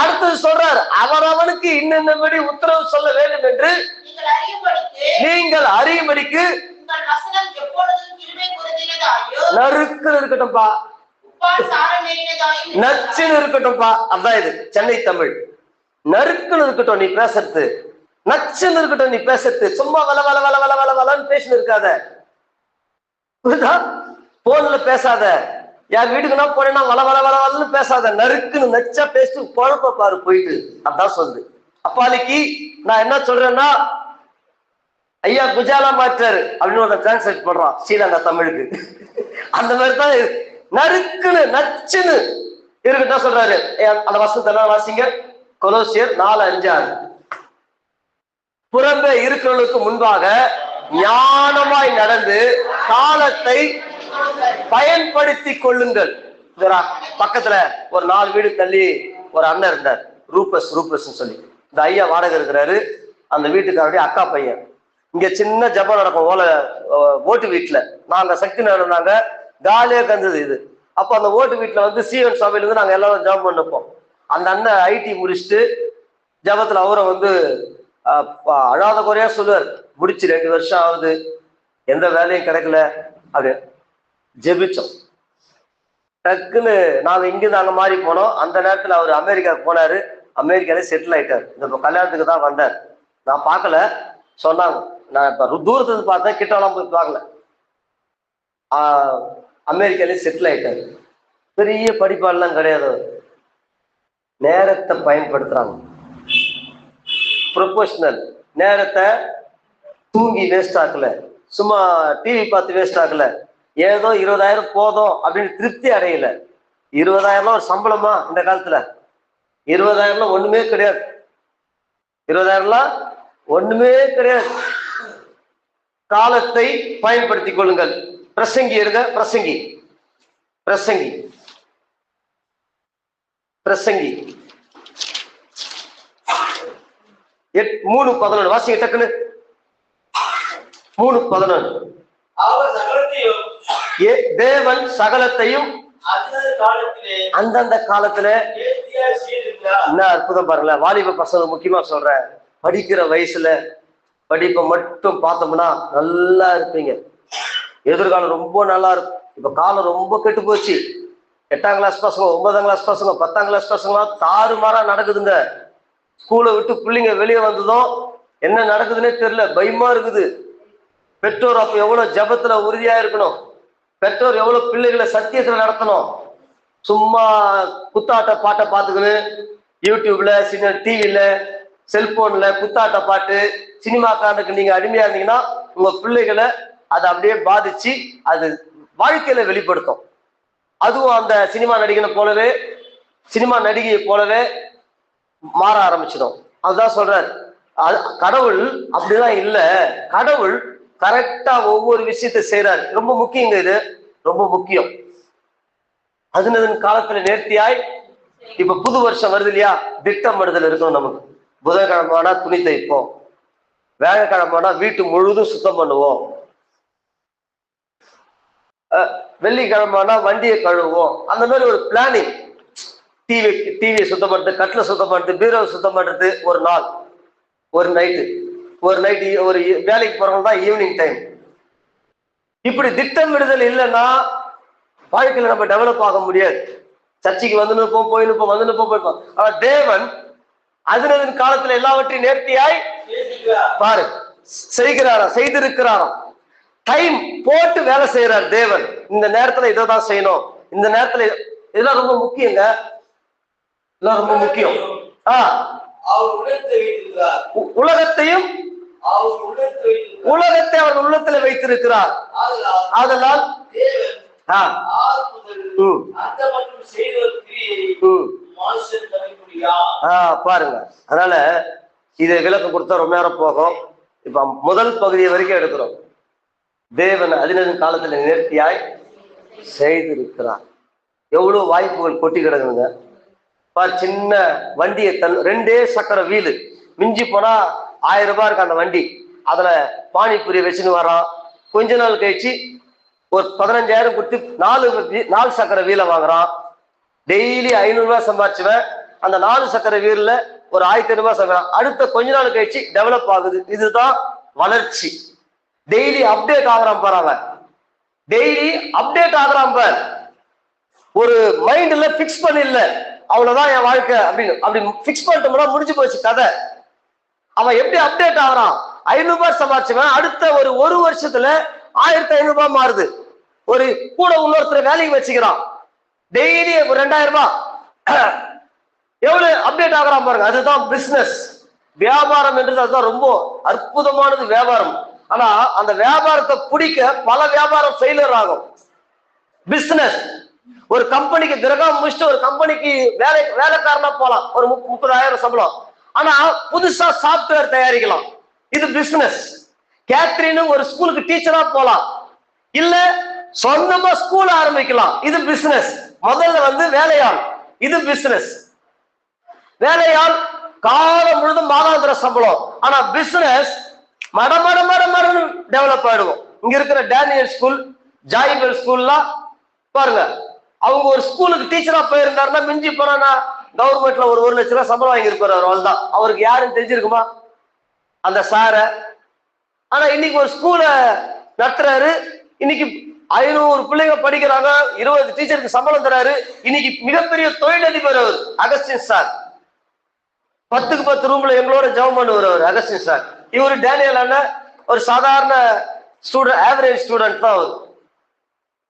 அடுத்தது சொல்றார், அவனவனுக்கு இன்னபடி உத்தரவு சொல்ல வேண்டும் என்று நீங்கள் அறியும்படிக்கு நறுக்குன்னு இருக்கட்டும்பா, நச்சுன்னு இருக்கட்டும்பா. அதான் இது சென்னை தமிழ். நறுக்குன்னு இருக்கட்டும் நீ பேசுறது, நச்சுன்னு இருக்கட்டும் நீ பேசுறது. சும்மா வள வள வள வள வள வளன்னு பேசின்னு இருக்காத, போன்ல பேசாத. யார் வீட்டுக்குன்னா போனேன்னா வள வள வள வளன்னு பேசாத, நறுக்குன்னு நச்சா பேசிட்டு குழப்ப பாரு போயிட்டு. அதான் சொல்லுது. அப்பாலிக்கு நான் என்ன சொல்றேன்னா, ஐயா குஜாலா மாற்றாரு அப்படின்னு ஒரு டிரான்ஸ்லேட் பண்றான் ஸ்ரீலங்கா தமிழுக்கு. அந்த மாதிரிதான் நறுக்குன்னு நச்சுன்னு இருக்கட்டும் சொல்றாரு. அந்த வசனத்தை வாசிங்க, கொலோசியர் 4:5-6. புறம்பே இருக்கிறவர்களுக்கு முன்பாக ஞானமாய் நடந்து காலத்தை பயன்படுத்தி கொள்ளுங்கள். பக்கத்துல ஒரு 4 வீடு தள்ளி ஒரு அண்ணன் இருந்தார், ரூபஸ் சொல்லி. இந்த ஐயா வாடகை இருக்கிறாரு. அந்த வீட்டுக்காரருடைய அக்கா பையன். இங்க சின்ன ஜபம் நடக்கும் ஓட்டு வீட்டுல. நாங்க சக்தி நடந்தாங்க, காலியா கந்தது இது. அப்ப அந்த ஓட்டு வீட்டுல வந்து சீவன் சபையில இருந்து நாங்க எல்லாரும் ஜபம் பண்ணிப்போம். அந்த அண்ணன் ஐடி முடிச்சுட்டு ஜபத்துல அவரை வந்து அழாத குறையா சொல்லுவார், முடிச்சு 2 வருஷம் ஆகுது, எந்த வேலையும் கிடைக்கல. அப்படி ஜெபிச்சோம். டக்குன்னு நாங்க இங்கிருந்து அங்க மாறி போனோம். அந்த நேரத்துல அவர் அமெரிக்காவுக்கு போனாரு, அமெரிக்காலே செட்டில் ஆயிட்டார். இந்த கல்யாணத்துக்கு தான் வந்தார். நான் பார்க்கல, சொன்னாங்க. நான் இப்ப தூரத்துல பார்த்தேன், கிட்டலாம் போய் பார்க்கல. அமெரிக்காலே செட்டில் ஆயிட்டாரு. பெரிய படிப்பாளெல்லாம் கிடையாது. நேரத்தை பயன்படுத்துறாங்க, ப்ரொபோஷனல். நேரத்தை தூங்கி வேஸ்ட் ஆக்கல, சும்மா டிவி பார்த்து வேஸ்ட் ஆக்கல. ஏதோ 20,000 போதும் அப்படின்னு திருப்தி அடையல. 20,000 ஒரு சம்பளமா இந்த காலத்துல? 20,000 ஒண்ணுமே கிடையாது. 20,000 ஒண்ணுமே கிடையாது. காலத்தை பயன்படுத்தி கொள்ளுங்கள். பிரசங்கி இருங்க, பிரசங்கி பிரசங்கி பிரசங்கி 3:11 வாசிங்க டக்குன்னு. 3:11. தேவன் சகலத்தையும் அந்தந்த காலத்துல. என்ன அற்புதம் பாருங்களேன். வாலிப பசங்க முக்கியமா சொல்றேன், படிக்கிற வயசுல படிப்பை மட்டும் பார்த்தோம்னா நல்லா இருப்பீங்க. எதிர்காலம் ரொம்ப நல்லா இருக்கும். இப்ப காலம் ரொம்ப கெட்டு போச்சு. 8ஆம் கிளாஸ் பசங்க, 9ஆம் கிளாஸ் பசங்க, 10ஆம் கிளாஸ் பசங்களாம் தாறுமாறா நடக்குதுங்க. ஸ்கூலை விட்டு பிள்ளைங்க வெளியே வந்ததும் என்ன நடக்குதுன்னே தெரியல, பயமா இருக்குது. பெற்றோர் அப்ப எவ்வளவு ஜபத்துல உறுதியா இருக்கணும். பெற்றோர் எவ்வளவு பிள்ளைகளை சத்தியத்துல நடத்தணும். சும்மா குத்தாட்ட பாட்டை பார்த்துக்கணும், யூடியூப்ல, சின்ன டிவில, செல்போன்ல குத்தாட்ட பாட்டு, சினிமாக்காரனுக்கு நீங்க அடிமையா இருந்தீங்கன்னா உங்க பிள்ளைகளை அதை அப்படியே பாதிச்சு அது வாழ்க்கையில வெளிப்படுத்தும். அதுவும் அந்த சினிமா நடிகனை போலவே, சினிமா நடிகையை போலவே மாற ஆரம்பிச்சிடும். அதுதான் சொல்றாரு. கடவுள் அப்படிலாம் இல்லை. கடவுள் கரெக்டா ஒவ்வொரு விஷயத்தை செய்யறாரு. ரொம்ப முக்கியங்க, இது ரொம்ப முக்கியம். அதன் காலத்துல நேர்த்தியாய். இப்ப புது வருஷம் வருது இல்லையா, திட்டமிடுதல் இருக்கணும் நமக்கு. புதன்கிழமைனா துணி தைப்போம், வேலைக்கிழமைனா வீட்டு முழுதும் சுத்தம் பண்ணுவோம், வெள்ளிக்கிழமைனா வண்டியை கழுவுவோம். அந்த மாதிரி ஒரு பிளானிங். டிவியை சுத்தம் பண்றது, கட்டில சுத்தம் பண்றது, பீரோவை சுத்தம் பண்றது ஒரு நாள், ஒரு நைட்டு, ஒரு வேலைக்கு போறவங்க தான் ஈவினிங் டைம். இப்படி திட்டமிடுதல் இல்லைன்னா வாழ்க்கையில நம்ம டெவலப் ஆக முடியாது. சர்ச்சைக்கு வந்து நிற்போம், போய் நிற்போம், வந்து நிற்போம், போயிருப்போம். ஆனா தேவன் அதன் காலத்துல எல்லாவற்றையும் நேர்த்தியாய் பாரு செய்கிறாராம், செய்திருக்கிறாராம். டைம் போட்டு வேலை செய்யறார் தேவன். இந்த நேரத்துல இதான் செய்யணும், இந்த நேரத்துல இதெல்லாம் ரொம்ப முக்கியங்க. இதெல்லாம் ரொம்ப முக்கியம். உலகத்தையும் உலகத்தை அவர் உள்ளத்துல வைத்திருக்கிறார். அதனால் பாருங்க. அதனால இதை விளக்கம் கொடுத்தா ரொம்ப நேரம் போகும். இப்ப முதல் பகுதியை வரைக்கும் எடுக்கிறோம். தேவன் அதினதின் காலத்துல நேர்த்தியாய் செய்திருக்கிறார். எவ்வளவு வாய்ப்புகள் கொட்டி கிடக்குங்க. சின்ன வண்டியை 2 சக்கர வீலு, மிஞ்சி போனா 1000 ரூபாய் இருக்கு அந்த வண்டி. அதுல பானிபூரி வச்சுன்னு வரான். கொஞ்ச நாள் கழிச்சு ஒரு 15,000 கொடுத்து 4 சக்கர வீலை வாங்குறான். டெய்லி 500 ரூபாய் சம்பாதிச்சுவேன். அந்த 4 சக்கர வீல்ல ஒரு 1500 ரூபாய் சம்பாதிக்கிறான். அடுத்த கொஞ்ச நாள் கழிச்சு டெவலப் ஆகுது. இதுதான் வளர்ச்சி. டெய்லி அப்டேட் ஆகுறான் பாரு, டெய்லி அப்டேட் ஆகுறான் பாரு. ஒரு மைண்ட்ல பிக்ஸ் பண்ணி இல்ல அவ்வளவுதான் என் வாழ்க்கை அப்படின்னு அப்படி பிக்ஸ் பண்ணிட்டோம்னா முடிஞ்சு போச்சு கதை. அவன் எப்படி அப்டேட் ஆகுறான்? 500 ரூபாய் சம்பாதிச்சுவன் அடுத்த ஒரு வருஷத்துல 1500 ரூபாய் மாறுது. ஒரு கூட இன்னொருத்தர் வேலைக்கு வச்சுக்கிறான், டெய்லி ஒரு 2000 ரூபாய். எவ்வளவு அப்டேட் ஆகுறான் பாருங்க. அதுதான் பிசினஸ். வியாபாரம் என்றது அதுதான் ரொம்ப அற்புதமானது வியாபாரம். ஆனா அந்த வியாபாரத்தை பிடிக்க பல வியாபாரம் ஃபெயிலியர் ஆகும். பிசினஸ் ஒரு கம்பெனிக்கு கிரகம் முடிச்சுட்டு ஒரு கம்பெனிக்கு வேலைக்காரனா போலாம், ஒரு 30,000 சம்பளம். ஆனா புதுசா சாப்ட்வேர் தயாரிக்கலாம், இது பிசினஸ். கேத்ரின் ஒரு ஸ்கூலுக்கு டீச்சரா போலாம், இல்ல சொந்தமா ஸ்கூல் ஆரம்பிக்கலாம், இது பிசினஸ். முதல்ல வேலையாள், இது பிசினஸ். வேலையாள் காலம் முழுதும் மாதாந்திர சம்பளம். ஆனா பிசினஸ் மட டெவலப் ஆயிடுவோம். இங்க இருக்கிற டேனியல் ஸ்கூல், ஜாய்பெல் ஸ்கூல்லாம் பாருங்க, அவங்க ஒரு ஸ்கூலுக்கு டீச்சரா போயிருந்தாருன்னா மிஞ்சி போனா கவர்மெண்ட்ல ஒரு 1 லட்சம் ரூபாய் சம்பளம் வாங்கி இருப்பாரு. அவர்தான், அவருக்கு யாருன்னு தெரிஞ்சிருக்குமா அந்த சார. ஆனா இன்னைக்கு ஒரு ஸ்கூல நடத்துறாரு, இன்னைக்கு 500 பிள்ளைங்க படிக்கிறாங்க, 20 டீச்சருக்கு சம்பளம் தராரு. இன்னைக்கு மிகப்பெரிய தொழிலதிபர் அவர் அகஸ்டின் சார். 10க்கு 10 ரூம்ல எங்களோட ஜெபம் பண்ணுவார் அவர் அகஸ்டின் சார். இவரு டேனியல் அண்ணன் ஒரு சாதாரண ஸ்டூடெண்ட், ஆவரேஜ் ஸ்டூடெண்ட் தான் அவர்.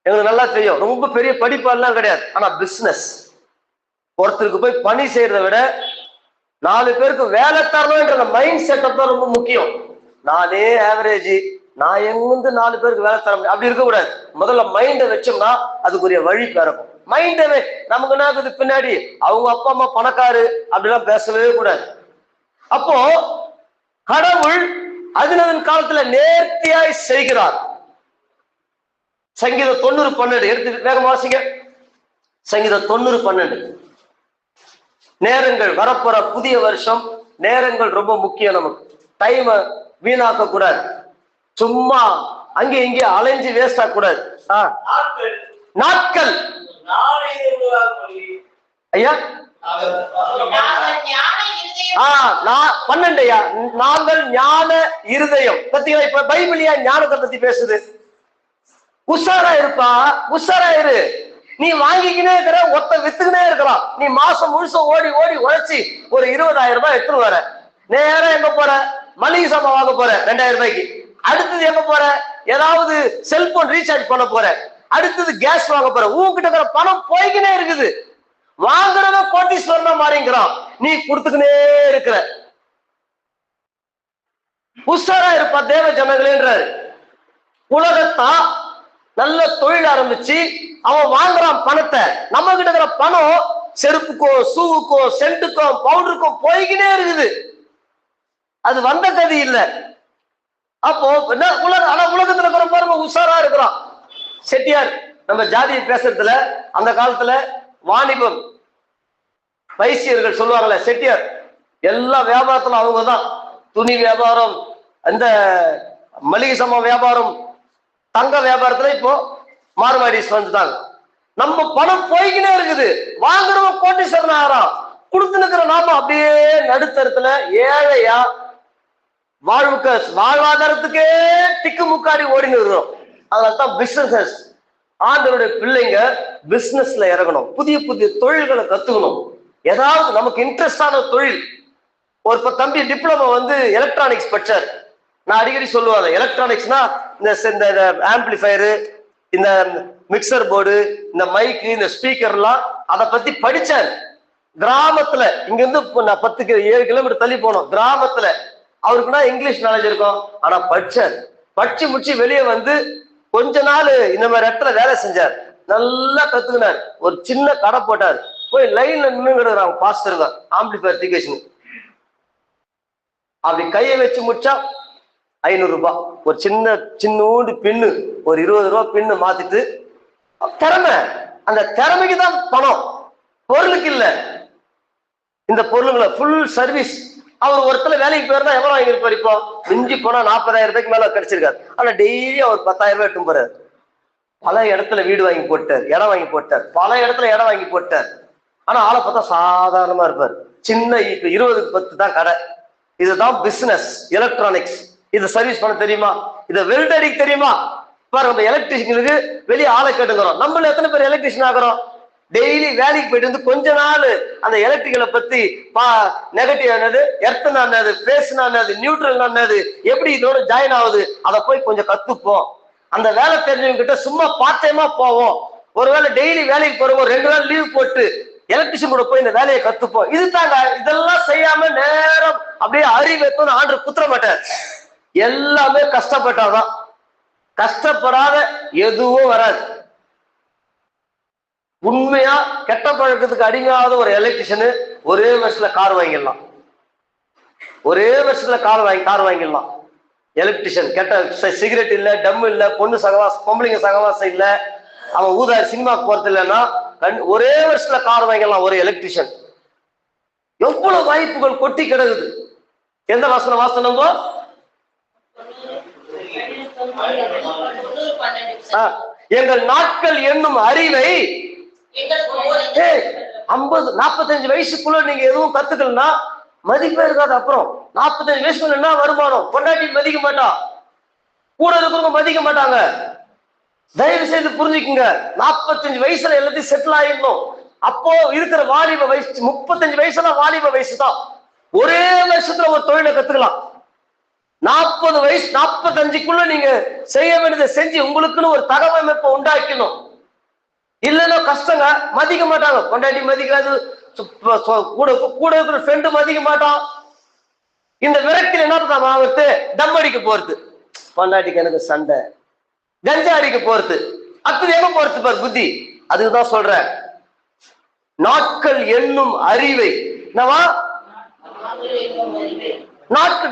எங்களுக்கு நல்லா தெரியும், ரொம்ப பெரிய படிப்பாலாம் கிடையாது. ஆனா பிசினஸ், ஒருத்தருக்கு போய் பணி செய்யறதை விட 4 பேருக்கு வேலை தரணும்ன்ற மைண்ட் செட்டப் தான் ரொம்ப முக்கியம். நானே ஆவரேஜ், நான் எங்கிருந்து 4 பேருக்கு வேலை தர முடியும் அப்படி இருக்கக்கூடாது. முதல்ல மைண்டை வச்சோம்னா அதுக்குரிய வழி பிறக்கும். மைண்டவே நமக்கு என்ன ஆகுது, பின்னாடி அவங்க அப்பா அம்மா பணக்காரு அப்படிலாம் பேசவே கூடாது. அப்போ கடவுள் அதினதன் காலத்துல நேர்த்தியாய் செய்கிறார். சங்கீதம் 90:12 எடுத்து வேகமா வாசிங்க. சங்கீதம் 90:12. நேரங்கள் வரப்போற புதிய வருஷம், நேரங்கள் ரொம்ப முக்கியம். நமக்கு டைம் வீணாக்க கூடாது, சும்மா அங்கே இங்கே அலைஞ்சு வேஸ்ட் ஆக கூடாது. நாட்கள் ஐயா 12 ஐயா, நாங்கள் ஞான இருதயம். பத்தியா இப்ப பைபிளியா ஞானத்தை பத்தி பேசுது. உஷாரா இருப்பா, உஷாரா இரு. நீ வாங்கிக்கினே இருக்கிற, ஒத்த வித்துக்கினே இருக்கலாம். நீ மாசம் முழுசும் ஓடி ஓடி உழைச்சி ஒரு 20,000 ரூபாய் எடுத்துட்டு வர, நேரம் எங்க போற? மளிகை சாமான் வாங்க போற 2000 ரூபாய்க்கு. அடுத்தது எங்க போற? ஏதாவது செல்போன் ரீசார்ஜ் பண்ண போற. அடுத்தது கேஸ் வாங்க போற. உங்ககிட்ட இருக்கிற பணம் போய்கினே இருக்குது. வாங்குறத கோட்டீஸ்வரனா மாறிங்கிறான், நீ கொடுத்துக்கினே இருக்கிற. உஷாரா இருப்பா தேவ ஜனங்களேன்றாரு. உலகத்தா நல்ல தொழில் ஆரம்பிச்சு அவன் வாங்குறான் பணத்தை. நம்ம கிட்ட இருக்கிற பணம் செருப்புக்கோ ஷூவுக்கோ சென்ட்டுக்கோ பவுடருக்கோ போய்கினே இருக்குது. அது வந்த கதி இல்லை. அப்போ உலகத்துல இருக்கிற பாருங்க உஷாரா இருக்கிறான். செட்டியார் நம்ம ஜாதியை பேசுறதுல அந்த காலத்துல வாணிபம் வைசியர்கள் சொல்லுவாங்கல்ல, செட்டியார் எல்லா வியாபாரத்துல அவங்கதான். துணி வியாபாரம், அந்த மளிகை சாமான் வியாபாரம், தங்க வியாபாரத்துல இப்போ மார்வாடிஸ் வந்துட்டாங்க. நம்ம பணம் போய்கினே இருக்குது. வாங்குறவங்க கோட்டீஸ்வரன் ஆகிறான், கொடுத்து நிக்கிற நாம அப்படியே நடுத்தரத்துல ஏழையா வாழ்வாதாரத்துக்கே திக்கு முக்காடி ஓடின்னு இருக்கிறோம். அதனால்தான் பிசினஸ், ஆண்டவருடைய பிள்ளைங்க பிசினஸ்ல இறங்கணும், புதிய புதிய தொழில்களை கத்துக்கணும். ஏதாவது நமக்கு இன்ட்ரெஸ்டான தொழில். ஒரு தம்பி டிப்ளமோ எலக்ட்ரானிக்ஸ் படிச்சார். நான் அடிக்கடி சொல்லுவாங்க, எலக்ட்ரானிக்ஸ்னா இந்த ஆம்பிளிஃபயரு, இந்த மிக்சர் போர்டு, இந்த மைக்கு, இந்த ஸ்பீக்கர்லாம் அதை பத்தி படிச்சார். கிராமத்துல இங்கிருந்து 7 கிலோமீட்டர் தள்ளி போனோம். கிராமத்துல அவருக்குன்னா இங்கிலீஷ் நாலேஜ் இருக்கும். ஆனா படிச்சார். படிச்சு முடிச்சு வெளியே கொஞ்ச நாள் இந்த மாதிரி இடத்துல வேலை செஞ்சார். நல்லா கத்துக்கினார். ஒரு சின்ன கடை போட்டார். போய் லைன்ல நின்னுங்கிறாங்க பாஸ்டர் தான் ஆம்பிளிஃபயர் தீகேஷன். அப்படி கையை வச்சு முடிச்சா 500 ரூபாய். ஒரு சின்னூண்டு பின்னு, ஒரு 20 ரூபாய் பின்னு மாத்திட்டு திறமை. அந்த திறமைக்கு தான் பணம், பொருளுக்கு இல்ல. இந்த பொருளுங்களை ஃபுல் சர்வீஸ். அவர் ஒருத்தர் வேலைக்கு போயிருந்தா எவ்வளவு வாங்கியிருப்பார்? இப்போ மிஞ்சி போனா 40,000 ரூபாய்க்கு மேல கிடைச்சிருக்காரு. ஆனா டெய்லி அவர் 10,000 ரூபாய் எட்டும் போறாரு. பல இடத்துல வீடு வாங்கி போட்டார், இடம் வாங்கி போட்டார், பல இடத்துல இடம் வாங்கி போட்டார். ஆனா ஆளை பார்த்தா சாதாரணமா இருப்பார். சின்ன 20க்கு 10 தான் கடை. இதுதான் பிசினஸ். எலக்ட்ரானிக்ஸ் இது சர்வீஸ் பண்ண தெரியுமா? இதை வெல்டரிங் தெரியுமா? பாருங்க, நம்ம எலக்ட்ரிஷியனுக்கு வெளியே ஆளை கேட்டுக்கிறோம். நம்மள எத்தனை பேர் எலக்ட்ரிஷியன் ஆகிறோம்? டெய்லி வேலைக்கு போயிட்டு வந்து கொஞ்ச நாள் அந்த எலக்ட்ரிக்கலை பத்தி நெகட்டிவ் என்னது, எர்த்னா என்னது, பேஸ்னா என்னது, நியூட்ரல் என்னது, எப்படி இதோட ஜாயின் ஆகுது, அதை போய் கொஞ்சம் கத்துப்போம். அந்த வேலை தெரிஞ்சவங்க கிட்ட சும்மா பார்ட் டைமா போவோம். ஒருவேளை டெய்லி வேலைக்கு போறவங்க 2 நாள் லீவ் போட்டு எலக்ட்ரிஷியன் கூட போய் இந்த வேலையை கத்துப்போம். இதுதாங்க. இதெல்லாம் செய்யாம நேரம் அப்படியே அறிவைக்கும் ஆண்டு குத்துற மாட்டார். எல்லாமே கஷ்டப்பட்டாதான். கஷ்டப்படாத எதுவும் வராது. உண்மையா கெட்ட பழக்கத்துக்கு அடிமையாத ஒரு எலக்ட்ரிஷியனு ஒரே வருஷத்துல கார் வாங்கிடலாம். ஒரே வருஷத்துல கார் வாங்கிடலாம். எலக்ட்ரிஷியன் கெட்ட சிகரெட் இல்ல, டம் இல்ல, பொம்பளைங்க சகவாசம் இல்ல, அவன் ஊதாரி சினிமாக்கு போறது இல்லைன்னா ஒரே வருஷத்துல கார் வாங்கிடலாம் ஒரு எலக்ட்ரிஷியன். எவ்வளவு வாய்ப்புகள் கொட்டி கிடக்குது. எந்த வாசனம் எங்கள் நாட்கள் என்னும் அறிவை 45 வயசுக்குள்ள நீங்க எதுவும் கத்துக்கலன்னா மதிப்பே இருக்காது. அப்புறம் 45 வயசுக்குள்ள என்ன வருமானம்? பொண்டாட்டி மதிக்க மாட்டா, கூட இருக்கிறவங்க மதிக்க மாட்டாங்க. தயவு செய்து புரிஞ்சுக்குங்க. 45 வயசுல எல்லாத்தையும் செட்டில் ஆயிடணும். அப்போ இருக்கிற வாலிப வயசு 35 வயசுல வாலிப வயசு தான். ஒரே வருஷத்துல ஒரு தொழிலை கத்துக்கலாம். 40 வயசு 45க்குள்ள நீங்க செய்ய வேண்டியதை செஞ்சு உங்களுக்குன்னு ஒரு தகவமைப்பை உண்டாக்கணும். இல்லைன்னா கஷ்டங்க. மதிக்க மாட்டாங்க, பொண்டாட்டி மதிக்காது, கூட இருக்கிற ஃப்ரெண்டு மதிக்க மாட்டான். இந்த விரக்தியில் என்ன ஆகுது? டம் அடிக்க போறது, பொண்டாட்டிக்கு எனக்கு சண்டை, கஞ்சா அடிக்க போறது, அடுத்தது எங்க போறது பாரு புத்தி. அதுதான் சொல்றேன், நாட்கள் என்னும் அறிவை.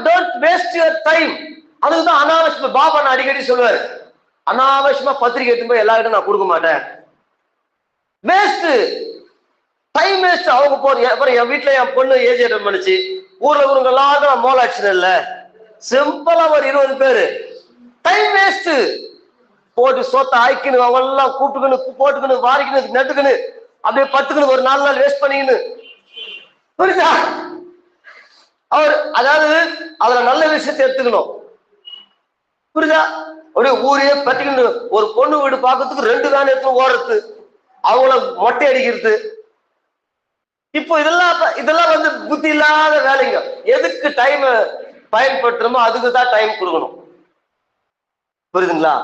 Don't waste your time. அதுதான் அனாவசியமா பாபா நான் அடிக்கடி சொல்லுவாரு, அனாவசியமா பத்திரிகை எடுத்து போய் எல்லாருக்கும் நான் கொடுக்க மாட்டேன். Waste time waste. அவங்க போற என் வீட்டுல என் பொண்ணு ஏஜ் அட்டன் பண்ணுச்சு. ஊர்ல ஊருங்க எல்லாருக்கும் நான் மோல் ஆக்சிடென்ட் இல்ல, சிம்பிளா ஒரு 20 பேரு. Time waste. போட்டு சோத்த ஆய்க்குன்னு அவங்க எல்லாம் கூப்பிட்டுக்கணும், போட்டுக்கணும், வாரிக்கணும், நட்டுக்கணும், அப்படியே பத்துக்கணும், ஒரு 4 நாள் வேஸ்ட் பண்ணிக்கணும். புரியுதா? அவர் அதாவது அதுல நல்ல விஷயத்தை எடுத்துக்கணும். புரியுதா? அப்படியே ஊரையே பத்திக்கணும். ஒரு பொண்ணு வீடு பார்க்கறதுக்கு 2 வேன் எடுத்து ஓடுறது, அவங்கள மொட்டை அடிக்கிறது. இப்போ இதெல்லாம் வந்து புத்தி இல்லாத வேலைங்க. எதுக்கு டைம் பயன்படுத்துறோமோ அதுக்கு தான் டைம் கொடுக்கணும். புரியுதுங்களா?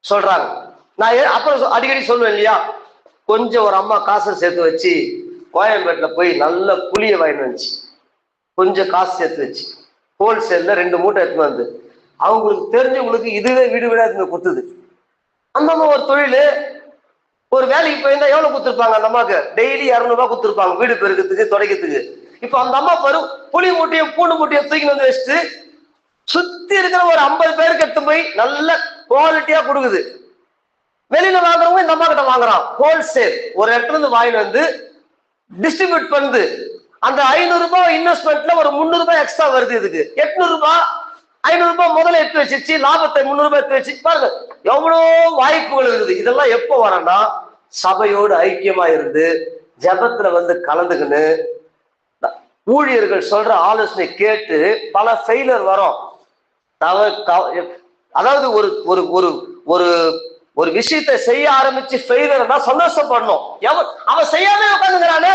சொல்றாங்க. நான் அப்புறம் அடிக்கடி சொல்லுவேன் இல்லையா, கொஞ்சம் ஒரு அம்மா காசை சேர்த்து வச்சு கோயம்பேட்டில் போய் நல்ல புளிய வாங்கிட்டு வந்துச்சு. கொஞ்சம் காசு சேர்த்து வச்சு ஹோல்சேல்ல 2 மூட்டை எடுத்துன்னு வந்து அவங்களுக்கு தெரிஞ்சவங்களுக்கு இதுவே வீடு வீடா எடுத்து கொடுத்தது. அந்த அம்மா ஒரு தொழில், ஒரு வேலைக்கு போயிருந்தா எவ்வளவு கொடுத்துருப்பாங்க? அந்த அம்மாவுக்கு டெய்லி 200 ரூபாய் கொடுத்துருப்பாங்க வீடு பெருக்கிறதுக்கு, துடைக்கிறதுக்கு. இப்ப அந்த அம்மா பாரு, புளி மூட்டையும் பூண்டு மூட்டையும் தூக்கி வந்து வச்சுட்டு சுத்தி இருக்கிற ஒரு 50 பேருக்கு எடுத்து போய் நல்ல குவாலிட்டியா கொடுக்குது. வெளியில வாங்குறவங்க இந்த அம்மா கிட்ட வாங்குறான். ஹோல்சேல் ஒரு இடத்துல இருந்து வாங்கிட்டு வந்து டிஸ்ட்ரிபியூட் பண்ணுது. அந்த 500 ரூபாய் இன்வெஸ்ட்மெண்ட்ல ஒரு 300 ரூபாய் எக்ஸ்ட்ரா வருது. இதுக்கு 800 ரூபாய் 500 ரூபாய் முதல்ல எடுத்து வச்சிருச்சு, லாபத்தை 300 ரூபாய் எடுத்து வச்சு பாருங்க, எவ்வளோ வாய்ப்புகள் இருக்குது. இதெல்லாம் எப்போ வரனா, சபையோடு ஐக்கியமா இருந்து ஜபத்துல வந்து கலந்துக்கின்னு ஊழியர்கள் சொல்ற ஆலோசனை கேட்டு பல ஃபெயிலியர் வரும். அதாவது ஒரு ஒரு ஒரு ஒரு ஒரு விஷயத்தை செய்ய ஆரம்பிச்சு ஃபெயிலியர் தான் சந்தோஷப்படணும். அவன் செய்யாம உட்காந்துக்கிறானே,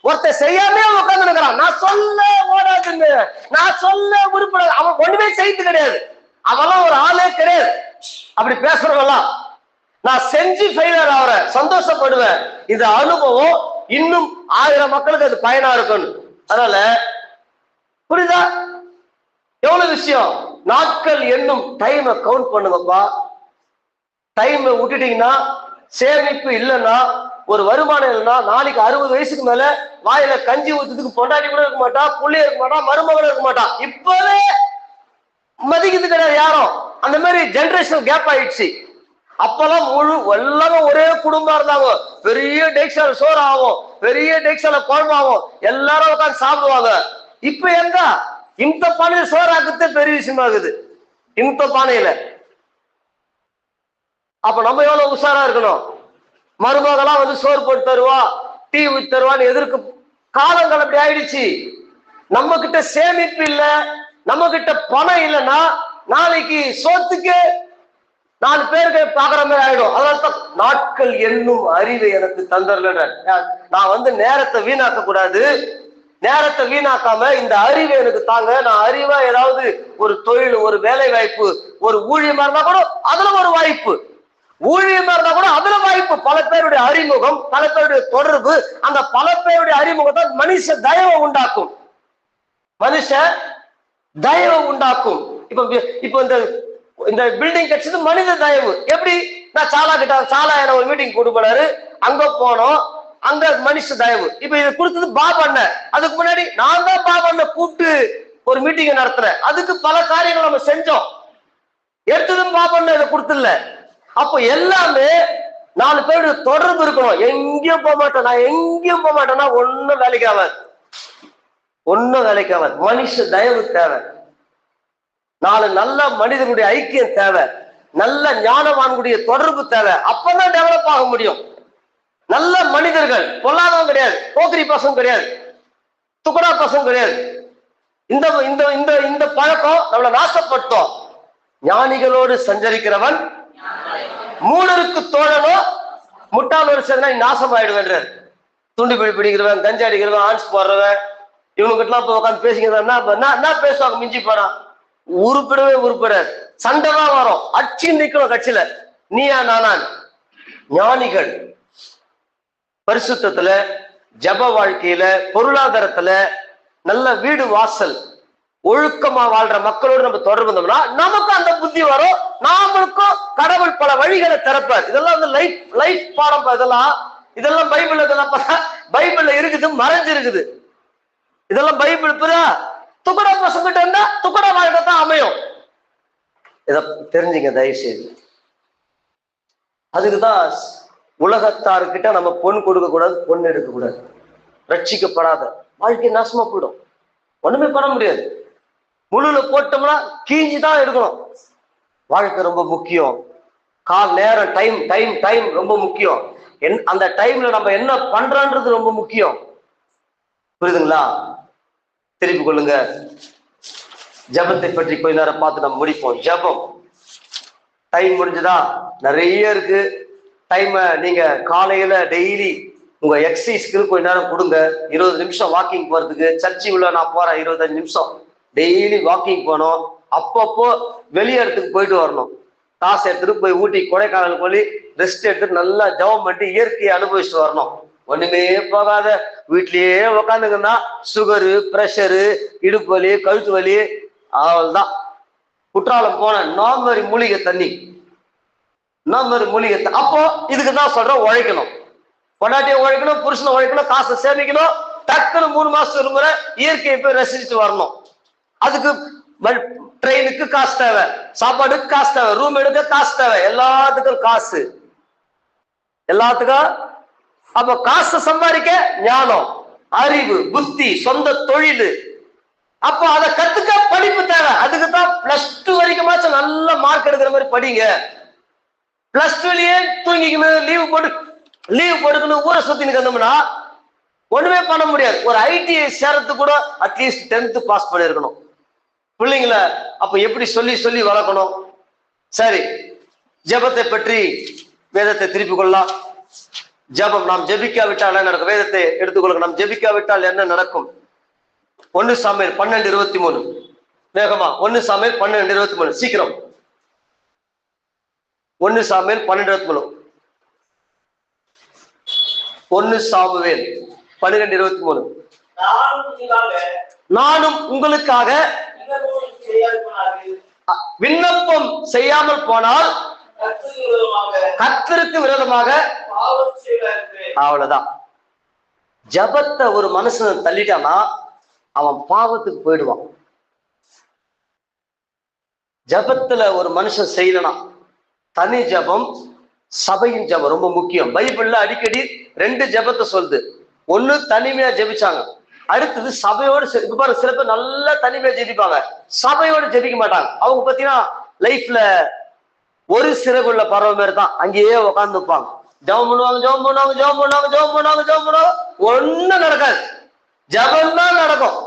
ஒருத்தர் செய்யாம உட்காந்துக்கிறான். நான் சொல்ல ஓடாதுங்க, நான் சொல்ல உருப்படாது, அவன் ஒண்ணுமே செய்து கிடையாது, அவெல்லாம் ஒரு ஆளே கிடையாது. அப்படி பேசுறவெல்லாம் நான் செஞ்சு ஃபெயிலியர் ஆகிறேன், சந்தோஷப்படுவேன். இந்த அனுபவம் இன்னும் 1000 மக்களுக்கு அது பயனா இருக்கணும். அதனால புரியுதா? எவ்வளவு விஷயம். நாட்கள் என்னும் டைமை கவுண்ட் பண்ணுங்கப்பா. டைம் விட்டுட்டீங்கன்னா, சேமிப்பு இல்லைன்னா, ஒரு வருமானம் இல்லைன்னா, நாளைக்கு 60 வயசுக்கு மேல வாயில கஞ்சி ஊத்துறதுக்கு பொண்டாட்டி கூட இருக்க மாட்டா, புள்ளைய இருக்க மாட்டா, மருமகளும் இருக்க மாட்டா. இப்பவே மதிக்கிறது கிடையாது யாரும். அந்த மாதிரி ஜெனரேஷன் கேப் ஆயிடுச்சு. அப்பெல்லாம் எல்லாமே ஒரே குடும்பம் இருந்தாங்க. பெரிய டெக்ஸால சோறு ஆகும், பெரிய டெக்ஸால குழம்பு ஆகும், எல்லாரும் உட்காந்து சாப்பிடுவாங்க. இப்ப எங்க இந்த பானையில சோறு ஆக்குறது பெரிய விஷயமா இருக்குது. இந்த பானையில அப்ப நம்ம எவ்வளவு உஷாரா இருக்கணும். மருமகளா வந்து சோறு போட்டு தருவா, டீ ஊத்தி தருவான்னு எதிர்க்கு காலங்கள் அப்படி ஆயிடுச்சு. நம்ம கிட்ட சேமிப்பு இல்ல, நம்ம கிட்ட பணம் இல்லைன்னா நாளைக்கு சோத்துக்கு 4 பேருக்கு பாக்குற மாதிரி ஆயிடும். அதனால்தான் நாட்கள் என்னும் அறிவை எனக்கு தந்தரல. நான் வந்து நேரத்தை வீணாக்க கூடாது. நேரத்தை வீணாக்காம இந்த அறிவை எனக்கு தாங்க. நான் அறிவா ஏதாவது ஒரு தொழில், ஒரு வேலை வாய்ப்பு, ஒரு ஊழியமா இருந்தா கூட அதுல ஒரு வாய்ப்பு, ஊழியமா இருந்தா கூட அதுல வாய்ப்பு. பல பேருடைய அறிமுகம், பல பேருடைய தொடர்பு, அந்த பல பேருடைய அறிமுகத்தை மனுஷ தயவை உண்டாக்கும். மனுஷ தயவை உண்டாக்கும். இப்ப இந்த பில்டிங் கட்சிது மனித தயவு. எப்படி? நான் சாலா என்ன ஒரு மீட்டிங் கூட்டு போனாரு, அங்க போனோம், அங்க மனுஷ தயவு. இப்ப இது கொடுத்தது பாபண்ண. அதுக்கு முன்னாடி நான் தான் பாபண்ண கூப்பிட்டு ஒரு மீட்டிங் நடத்துறேன். அதுக்கு பல காரியங்கள் நம்ம செஞ்சோம். எடுத்ததும் பாபண்ண இதை கொடுத்துல. அப்போ எல்லாமே 4 பேருடைய தொடர்பு இருக்கணும். எங்கேயும் போக மாட்டேன், நான் எங்கேயும் போக மாட்டேன்னா ஒன்னும் வேலைக்கு ஆகாது, ஒன்னும் வேலைக்கு ஆகாது. மனுஷ தயவு தேவை. 4 நல்ல மனிதனுடைய ஐக்கியம் தேவை, நல்ல ஞானவான்களுடைய தொடர்பு தேவை. அப்பதான் டெவலப் ஆக முடியும். நல்ல மனிதர்கள், பொல்லாதவங்க கிடையாது, போக்கிரி பசங்க கிடையாது, துக்கடா பசங்க கிடையாது. இந்த இந்த இந்த இந்த பழக்கம் நம்மளை நாசப்படுத்தும். ஞானிகளோடு சஞ்சரிக்கிறவன் மூடருக்கு தோழனோ முட்டாளோடு சேர்ந்தா நாசம் ஆயிடுவேன். துண்டு பிடிக்கிறவன், கஞ்சா அடிக்கிறவன், ஆன்ஸ் போடுறவன், இவனுக்கிட்டலாம் போய் உட்காந்து பேசிக்கிறதா பேசுவாங்க. மிஞ்சி போறான், உருப்பிடவே உருப்பிடாது, சண்டை தான் வரும், அச்சு நிக்கணும் கட்சியில, நீயா நானான். ஞானிகள் பரிசுத்தத்துல, ஜப வாழ்க்கையில, பொருளாதாரத்துல, நல்ல வீடு வாசல், ஒழுக்கமா வாழ்ற மக்களோடு நம்ம தொடர்பு இருந்தோம்னா நமக்கு அந்த புத்தி வரும். நாமளுக்கும் கடவுள் பல வழிகளை திறப்பார். இதெல்லாம் வந்து லைஃப் பாடம். இதெல்லாம் பைபிள், பைபிள்ல இருக்குது, மறைஞ்சிருக்குது. இதெல்லாம் பைபிள் துக்கடா பசங்கிட்ட இருந்தா துக்கடா வாழ்க்கை தான் அமையும். இத தெரிஞ்சுங்க தயவு செய்து. அதுக்குதான் உலகத்தார்கிட்ட நம்ம பொன் கொடுக்க கூடாது, பொண்ணு எடுக்க கூடாது. ரட்சிக்கப்படாத வாழ்க்கை நாசமா போயிடும், ஒண்ணுமே பண்ண முடியாது. முழுல போட்டோம்னா கீஞ்சிதான் எடுக்கணும். வாழ்க்கை ரொம்ப முக்கியம். கால் நேரம், டைம் டைம் டைம் ரொம்ப முக்கியம். அந்த டைம்ல நம்ம என்ன பண்றோன்றது ரொம்ப முக்கியம். புரியுதுங்களா? திருப்பி கொள்ளுங்க. ஜபத்தை பற்றி கொஞ்ச நேரம் பார்த்து நம்ம முடிப்போம். ஜபம் டைம் முடிஞ்சதா? நிறைய இருக்கு. டைம் நீங்க காலையில டெய்லி உங்க எக்ஸசைஸ்க்கு கொஞ்ச நேரம் கொடுங்க. 20 நிமிஷம் வாக்கிங் போறதுக்கு. சர்ச்சை உள்ள நான் போறேன், 25 நிமிஷம் டெய்லி வாக்கிங் போனோம். அப்பப்போ வெளியே இடத்துக்கு போயிட்டு வரணும். காசு எடுத்துட்டு போய் ஊட்டி கொடைக்கானல் போய் ரெஸ்ட் எடுத்துட்டு நல்லா ஜபம் பண்ணிட்டு இயற்கையை அனுபவிச்சுட்டு வரணும். ஒண்ணுமே போகாத வீட்லயே உக்காந்துங்கன்னா சுகரு, பிரஷரு, இடுப்பு வலி, கழுத்து வலி, அவள்தான். குற்றாலம் போன நார்மரி மூலிகை தண்ணி, நார்மரி மூலிகை. அப்போ இதுக்குதான் சொல்றோம், உழைக்கணும். பொண்டாட்டியை உழைக்கணும், புருஷனை உழைக்கணும், காசை சேமிக்கணும். டக்குன்னு 3 மாசத்துக்கு ஒரு முறை இயற்கையை போய் ரசிச்சுட்டு வரணும். அதுக்கு ட்ரெயினுக்கு காசு தேவை, சாப்பாடுக்கு காசு தேவை, ரூம் எடுக்க காசு தேவை, எல்லாத்துக்கும் காசு, எல்லாத்துக்கும். அப்ப காசு சம்பாதிக்க ஞானம், அறிவு, புத்தி, சொந்த தொழில். அப்போ அதை கத்துக்க படிப்பு தேவை. அதுக்குதான் +2 வரைக்கும் நல்ல மார்க் எடுக்கிற மாதிரி படிங்க. +2லயே தூங்கிக்கணும், லீவ் போட்டுக்கணும், ஊரை சுத்தி நிக்கணும்னா ஒண்ணுமே பண்ண முடியாது. ஒரு ஐடிஐ சேரத்து கூட அட்லீஸ்ட் 10th பாஸ் பண்ணிருக்கணும் பிள்ளைங்கள. அப்ப எப்படி சொல்லி சொல்லி வளர்க்கணும். சரி, ஜபத்தை பற்றி வேதத்தை திருப்பிக் கொள்ளலாம். ஜபம், நாம் ஜபிக்காவிட்டால் என்ன நடக்கும்? வேதத்தை எடுத்துக்கொள்ளுங்க. நாம் ஜபிக்காவிட்டால் என்ன நடக்கும்? 1 சாமுவேல் 12:23. வேகமா 1 சாமுவேல் 12:23. சீக்கிரம் 1 சாமுவேல் 12:23. 1 சாமுவேல் 12:23. நானும் உங்களுக்காக விண்ணப்பம் செய்யாமல் போனால் கர்த்தருக்கு விரோதமாக. அவ்வளவுதான். ஜபத்தை ஒரு மனுஷன் தள்ளிட்டானா அவன் பாவத்துக்கு போயிடுவான். ஜபத்துல ஒரு மனுஷன் செய்யலனா, தனி ஜபம், சபையின் ஜபம் ரொம்ப முக்கியம். பைபிள்ல அடிக்கடி 2 ஜபத்தை சொல்லுது. ஒண்ணு தனிமையா ஜெபிச்சாங்க, அடுத்தது சபையோடு. இப்ப பாருங்க, சில பேர் நல்லா தனிமையா ஜெபிப்பாங்க, சபையோடு ஜெபிக்க மாட்டாங்க. அவங்க பாத்தீங்கன்னா லைஃப்ல ஒரு சிறகுள்ள பறவை மாதிரி தான் அங்கேயே உட்கார்ந்து இருப்பாங்க. ஜெபம் பண்ணுவாங்க, ஜெபம் பண்ணுவாங்க, ஜெபம் பண்ணுவாங்க, ஜெபம் பண்ணுவாங்க, ஜெபம் பண்ணுவாங்க, ஒண்ணும் நடக்காது. ஜெபம் தான் நடக்கும்.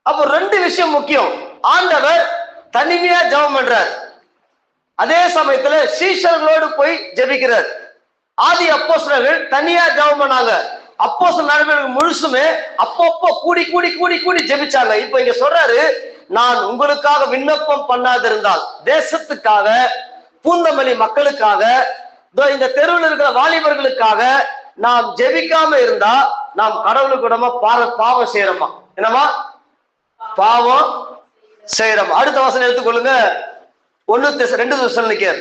அப்போ ரெண்டு விஷயம் முக்கியம். ஆண்டவர் தனிமையா ஜெபம் பண்றார், அதே சமயத்துல சீஷர்களோடு போய் ஜெபிக்கிறார். ஆதி அப்போஸ்தலர்கள் தனியா ஜெபம் பண்ணாங்க. அப்போஸ்தலர் நடவடிக்கைகள் முழுசுமே அப்பப்போ கூடி கூடி கூடி கூடி ஜெபிச்சாங்க. இப்ப இங்க சொல்றாரு, நான் உங்களுக்காக விண்ணப்பம் பண்ணாதிருந்தால், தேசத்துக்காக, பூந்தமல்லி மக்களுக்காக, இந்த தெருவில் இருக்கிற வாலிபர்களுக்காக நாம் ஜெபிக்காம இருந்தா நாம் கடவுளுக்கு விடமா பாவம் செய்யறோமா? என்னமா பாவம் செய்யறோம். அடுத்த வசனம் எடுத்துக்கொள்ளுங்க. 2 தெசலோனிக்கேயர்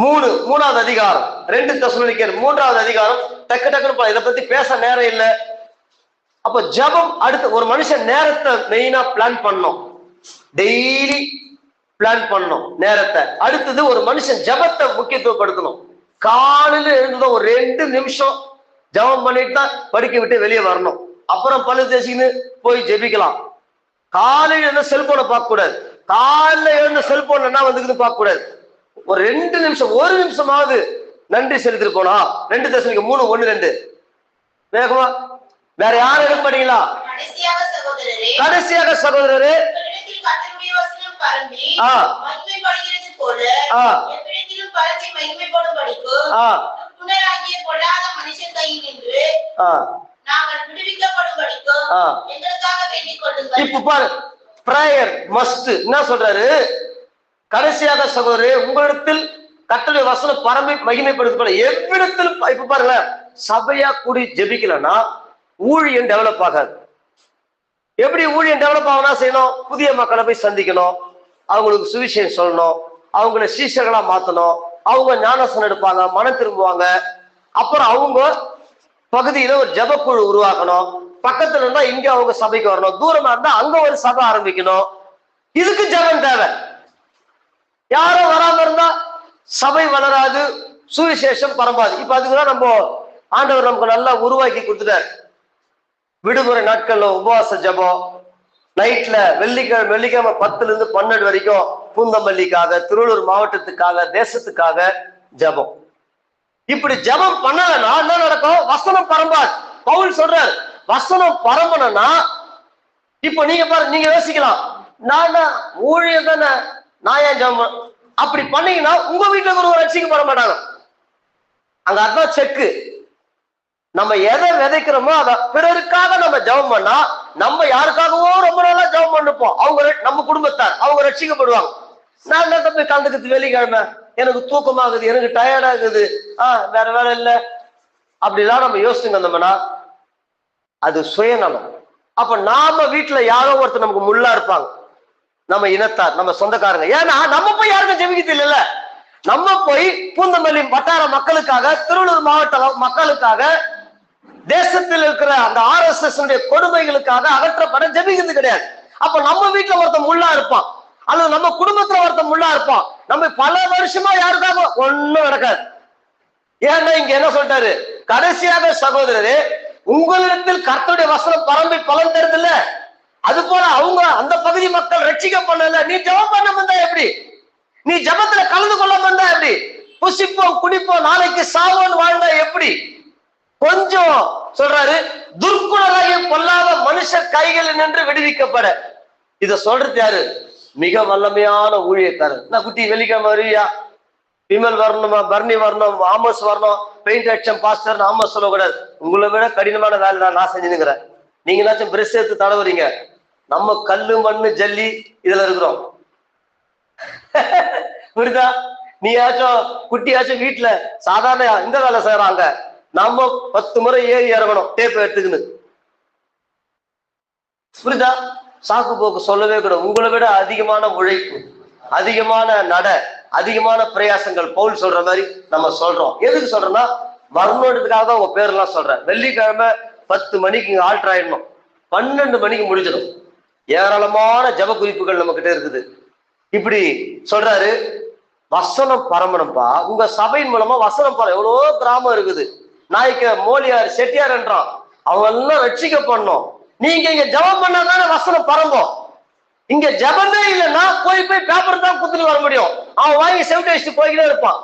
3வது அதிகாரம், 2 தெசலோனிக்கேயர் 3வது அதிகாரம். டக்கு டக்குன்னு இதை பத்தி பேச நேரம் இல்லை. அப்ப ஜெபம் அடுத்து ஒரு மனுஷன் நேரத்தை மெயினா பிளான் பண்ணணும், டெய்லி பிளான் பண்ணணும் நேரத்தை. அடுத்தது ஒரு மனுஷன் ஜெபத்தை முக்கியத்துவப்படுத்தணும். காலையில எழுந்ததும் ஒரு 2 நிமிஷம் ஜெபம் பண்ணிட்டு தான் படுக்க விட்டு வெளியே வரணும். அப்புறம் பல்லு தேய்ச்சின்னு போய் ஜெபிக்கலாம். காலையில எழுந்த செல்போனை பார்க்க கூடாது. காலையில எழுந்த செல்போன் என்ன வந்துக்குன்னு பார்க்க கூடாது. ஒரு 2 நிமிஷம், 1 நிமிஷமாவது நன்றி செலுத்திட்டு போனா. 2 தெசலோனிக்கேயர் 3:1-2 வேகமா. வேற யாரும் எடுக்க மாட்டீங்களா? கடைசியாக சகோதரரே, இப்ப பாரு, பிரேயர் மஸ்ட். என்ன சொல்றாரு? கடைசியாக சகோதரரே, உங்களிடத்தில் கர்த்தருடைய வசனம் பரம்பி மகிமைப்படுத்த எவ்விடத்தில். இப்ப பாருங்க, சபையா கூடி ஜெபிக்கலன்னா ஊழியம் டெவலப் ஆகாது. எப்படி ஊழியம் டெவலப் ஆகுனா செய்யணும்? புதிய மக்களை போய் சந்திக்கணும், அவங்களுக்கு சுவிசேஷம் சொல்லணும், அவங்கள சீஷர்களா மாத்தணும், அவங்க ஞானஸ்நானம் எடுப்பாங்க, மனம் திரும்புவாங்க. அப்புறம் அவங்க பகுதியில ஒரு ஜெபக்குழு உருவாக்கணும். பக்கத்துல இருந்தா இங்க அவங்க சபைக்கு வரணும், தூரமா இருந்தா அங்க ஒரு சபை ஆரம்பிக்கணும். இதுக்கு ஜெபம் தேவை. யாரும் வராம இருந்தா சபை வளராது, சுவிசேஷம் பரம்பாது. இப்ப அதுக்குதான் நம்ம ஆண்டவர் நமக்கு நல்லா உருவாக்கி கொடுத்துட்டார். விடுமுறை நாட்கள்ல உபவாச ஜெபம், நைட்ல வெள்ளிக்கிழமை 10லிருந்து 12 வரைக்கும் பூந்தமல்லிக்காக, திருவள்ளூர் மாவட்டத்துக்காக, தேசத்துக்காக ஜெபம். இப்படி ஜெபம் பண்ணலன்னா என்ன நடக்கும்? வசனம் பரம்பாது. பவுல் சொல்றார், வசனம் பரம்பணும்னா, இப்ப நீங்க பாரு, நீங்க யோசிக்கலாம், நான் ஊழியம் தானே, நான் ஏன் ஜெபம்? அப்படி பண்ணீங்கன்னா உங்க வீட்டுல ஒரு ரட்சிக்கப்பட மாட்டாங்க. அங்க அதான் செக்கு. நம்ம எதை விதைக்கிறோமோ அதை பிறருக்காக நம்ம ஜெபம் பண்ணா, நம்ம யாருக்காகவோ ரொம்ப நாளா ஜெபம் பண்ணிப்போம், அவங்க நம்ம குடும்பத்தார் அவங்க ரட்சிக்கப்படுவாங்க. நான் என்ன தம்பி கலந்துக்கிறது, வெள்ளிக்கிழமை எனக்கு தூக்கமாகுது, எனக்கு டயர்ட் ஆகுது, வேற வேலை இல்லை, அப்படிலாம் நம்ம யோசிச்சுங்க வந்தோம்னா அது சுயநலம். அப்ப நாம வீட்டுல யாரோ ஒருத்தர் நமக்கு முள்ளா இருப்பாங்க, நம்ம இனத்தார், நம்ம சொந்தக்காரங்க. ஏன்னா நம்ம போய் யாருக்கும் ஜெபிக்கிறது இல்லைல்ல. நம்ம போய் பூந்தமல்லி வட்டார மக்களுக்காக, திருவள்ளூர் மாவட்ட மக்களுக்காக, தேசத்தில் இருக்கிற அந்த RSS கொடுமைகளுக்காக அகற்றப்பட ஜெபிக்கிறது கிடையாது. அப்ப நம்ம வீட்டுல ஒருத்தன் முள்ளா இருப்பான், அல்லது நம்ம குடும்பத்துல ஒருத்தன் முள்ளா இருப்பான். நம்ம பல வருஷமா யாருக்காக ஒண்ணும் நடக்காது. ஏன்னா இங்க என்ன சொல்லிட்டாரு? கடைசியாக சகோதரரே, உங்களிடத்தில் கர்த்தருடைய வசனம் பரம்பி பலன் தருது இல்ல, அது போல அவங்க அந்த பகுதி மக்கள் ரட்சிக்கப்படல. நீ ஜெபம் பண்ண வந்தா எப்படி? நீ ஜெபத்துல கலந்து கொள்ள வந்தா எப்படி? புசிப்போம் குடிப்போம் நாளைக்கு சாவோன்னு வாழ்ந்தா எப்படி? கொஞ்சம் சொல்றாரு, துர்க்குணராகிய பொல்லாத மனுஷர் கைகள் நின்று விடுவிக்கப்பட. இத சொல்றது யாரு? மிக வல்லமையான ஊழியக்காரர். நான் குட்டி வெள்ளிக்கிழமை வருவியா? விமல் வரணுமா, பர்னி வரணும், ஆமோஸ் வரணும், பெயிண்ட் அடிச்சம் பாஸ்டர் ஆமோஸ் சொல்லக்கூடாது. உங்களை விட கடினமான வேலை நான் செஞ்சுனுங்கிறேன். நீங்க ஏதாச்சும் பிரஷ் எடுத்து தடவுறீங்க, நம்ம கல்லு மண்ணு ஜல்லி இதுல இருக்கிறோம். புரியுதா? நீயாச்சும் குட்டியாச்சும் வீட்டுல சாதாரண இந்த வேலை செய்யறாங்க, நம்ம 10 முறை ஏறி இறங்கணும் டேப் எடுத்துக்கின்னு. புரியுதா? சாக்கு போக்கு சொல்லவே கூடாது. உங்களை விட அதிகமான உழைப்பு, அதிகமான நட, அதிகமான பிரயாசங்கள் பவுல் சொல்ற மாதிரி நம்ம சொல்றோம். எதுக்கு சொல்றோம்னா வரணுன்றதுக்காக தான் உங்க பேரெல்லாம் சொல்றேன். வெள்ளிக்கிழமை 10 மணிக்கு இங்க ஆல்டர் ஆயிடணும், 12 மணிக்கு முடிஞ்சிடும். ஏராளமான ஜப குறிப்புகள் நம்ம கிட்ட இருக்குது. இப்படி சொல்றாரு, வசனம் பரம்பரம்பா. உங்க சபையின் மூலமா வசனம் பரம். எவ்வளவோ கிராமம் இருக்குது, நாய்க்க மோலியார் செட்டியார் என்றான், அவங்க எல்லாம் ரட்சிக்கப்படணும். நீங்க இங்க ஜபம் பண்ணாதானே வசனம் பரம்போம். இங்க ஜபமே இல்லைன்னா போய் பேப்பர் தான் குத்துட்டு வர முடியும். அவன் வாங்கி செவிட்டு வச்சுட்டு போய்கிட்டே இருப்பான்.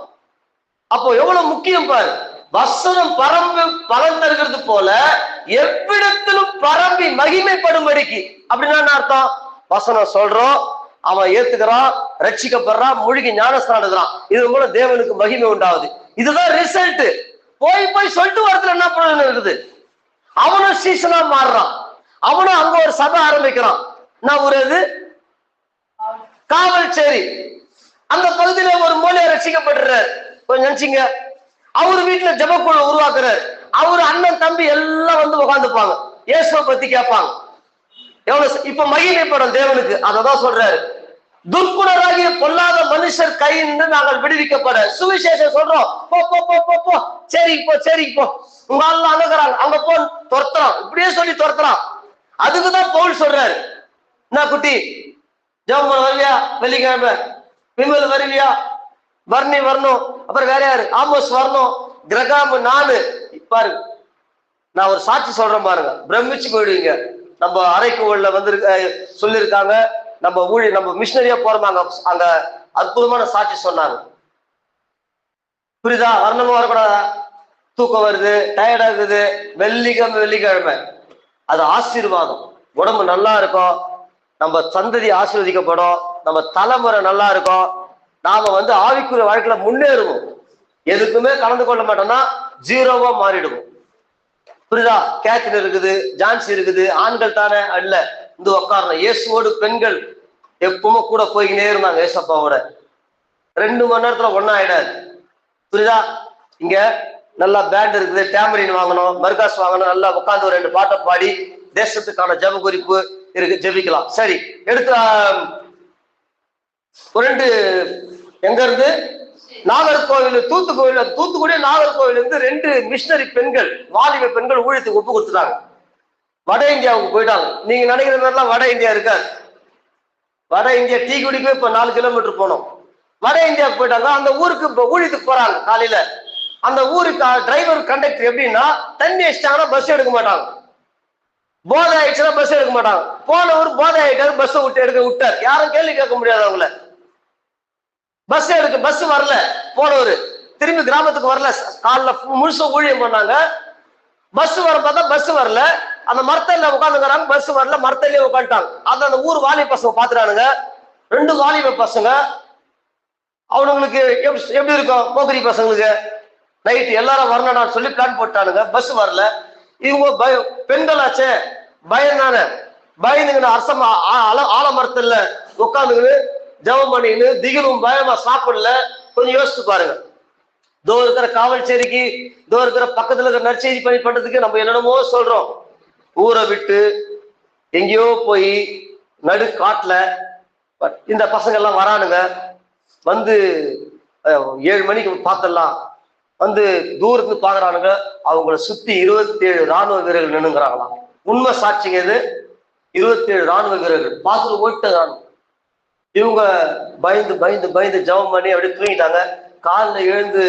அப்போ எவ்வளவு முக்கியம் பாரு. வசனம் பரம்பு பலன் தருகிறது போல எவ்விடத்திலும் பரம்பி மகிமைப்படும்படிக்கு. அப்படின்னா என்ன அர்த்தம்? வசனம் சொல்றோம், அவன் ஏத்துக்கிறான், ரட்சிக்கப்படுறான், மூழ்கி ஞானஸ்தானம் எடுக்கிறான், இது மூலம் தேவனுக்கு மகிமை உண்டாகுது. இதுதான் ரிசல்ட். போய் சொல்லிட்டு வரதுல என்ன பிரயோஜனம் இருக்குது? அவனும் சீசனா மாறுறான், அவனும் அங்க ஒரு சபை ஆரம்பிக்கிறான். என்ன ஊர் அது? காவல்சேரி. அந்த பகுதியில ஒரு மூலையை ரட்சிக்கப்படுறாரு. கொஞ்சம் நினைச்சிங்க, அவரு வீட்டுல ஜபக்குழு உருவாக்குறாரு. அவரு அண்ணன் தம்பி எல்லாம் வந்து உட்காந்துப்பாங்க, இயேசுவை பத்தி கேட்பாங்க. எவ்வளவு இப்ப மகிமைப்படும் தேவனுக்கு. அததான் சொல்றாரு, துர்க்குணராகிய பொல்லாத மனுஷர் கையின்னு நாங்கள் விடுவிக்கப்பட சுவிசேஷம் சொல்றோம். போ போ போ போ போ சரி போ சரி போ, உங்க ஆள் அணுகிறாங்க, அங்க போ துரத்துறான், இப்படியே சொல்லி துரத்துறான். அதுக்குதான் பவுல் சொல்றாரு, என்ன குட்டி ஜெபம் வருவியா, வெள்ளிக்கிழமை விமல் வருவியா, வர்ணி வரணும், அப்புறம் வேற யாரு, ஆமோஸ் வரணும், கிரகாம் நானு. பாரு, நான் ஒரு சாட்சி சொல்றேன் பாருங்க, பிரமிச்சு போயிடுவீங்க. நம்ம அரைக்குள்ள வந்து சொல்லியிருக்காங்க, நம்ம மிஷினரியா போறோமாங்க, அங்க அற்புதமான சாட்சி சொன்னாங்க. புரியுதா? வரணுமா வரக்கூடாதா? தூக்கம் வருது, டயர்டா இருக்குது, வெள்ளிக்கிழமை அது ஆசீர்வாதம். உடம்பு நல்லா இருக்கும், நம்ம சந்ததி ஆசீர்வதிக்கப்படும், நம்ம தலைமுறை நல்லா இருக்கும், நாம வந்து ஆவிக்குரிய வாழ்க்கையில முன்னேறுவோம். எதுக்குமே கலந்து கொள்ள மாட்டோம்னா ஜீரோவா மாறிடுவோம். புரியுதா? கேத்ரின் இருக்குது, ஜான்சி இருக்குது, ஆண்கள் தானே அல்ல, இந்த உட்காரணும். இயேசுவோடு பெண்கள் எப்பவுமே கூட போய்கினே இருந்தாங்க, ஏசப்பாவோட. 2 மணி நேரத்துல ஒன்னா ஆயிடாது. புரியுதா? இங்க நல்லா பேண்ட் இருக்குது, டேமரின் வாங்கணும், மர்காஸ் வாங்கணும், நல்லா உட்காந்து ஒரு 2 பாட்டை பாடி தேசத்துக்கான ஜப குறிப்பு இருக்கு, ஜெபிக்கலாம். சரி, எடுத்து ஒரு 2 எங்க இருந்து நாகர்கோவில், தூத்துக்குடி நாகர்கோவில் இருந்து 2 மிஷினரி பெண்கள், வாலிப பெண்கள் ஊழியத்துக்கு ஒப்பு கொடுத்துட்டாங்க. வட இந்தியாவுக்கு போயிட்டாங்க. நீங்க நினைக்கிற மாதிரிலாம் வட இந்தியா இருக்காது. வட இந்தியா டீ குடிக்கவே இப்ப 4 கிலோமீட்டர் போனோம். வட இந்தியாவுக்கு போயிட்டாங்க. அந்த ஊருக்கு இப்ப ஊழியத்துக்கு போறாங்க. காலையில அந்த ஊருக்கு டிரைவர் கண்டக்டர் எப்படின்னா, தண்ணி வச்சிட்டாங்கன்னா பஸ் எடுக்க மாட்டாங்க, போதை ஆயிடுச்சுன்னா பஸ் எடுக்க மாட்டாங்க. போனவர் போதை ஆயிட்டாரு, பஸ் விட்டார். யாரும் கேள்வி கேட்க முடியாது அவங்கள. பஸ் வரல, போனவர் திரும்பி கிராமத்துக்கு வரல, காலைல முழுசும் ஊழியம் பண்ணாங்க. பஸ் வர பார்த்தா பஸ் வரல, அந்த மரத்தல்ல உட்காந்துக்கிறாங்க, பஸ் வரல, மரத்தல்லே உட்காந்துட்டாங்க. அந்த ஊர் வாலிப பசங்க பாத்துறானுங்க, 2 வாலிப பசங்க. அவனுங்களுக்கு எப்படி இருக்கும், போக்கரி பசங்களுக்கு நைட்டு எல்லாரும் வரணும்னு சொல்லி பிளான் போட்டானுங்க. பஸ் வரல, இவங்க பெண்களாச்சே பயம் தானே, பயந்துங்கன்னு அரசமா ஆலமரத்துல உட்காந்துங்கன்னு ஜெபம் பண்ணின்னு திகிலும் பயமா சாப்பிடல. கொஞ்சம் யோசிச்சு பாருங்க. தோ இருக்கிற காவல்சேரிக்கு, தோ இருக்கிற பக்கத்துல இருக்கிற நற்செய்தி பணி பண்றதுக்கு நம்ம என்னென்னமோ சொல்றோம். ஊரை விட்டு எங்கேயோ போய் நடு காட்டுல இந்த பசங்க எல்லாம் வரானுங்க. வந்து 7 மணிக்கு பார்த்துடலாம், வந்து தூரத்துக்கு பாக்குறானுங்க. அவங்கள சுத்தி 27 ராணுவ வீரர்கள் நின்னுங்கிறாங்களாம். உண்மை சாட்சிங்க இது. 27 ராணுவ வீரர்கள் பார்த்துட்டு ஓட்டுறாங்க. இவங்க பயந்து ஜெபம் பண்ணி அப்படியே தூங்கிட்டாங்க. காலில் எழுந்து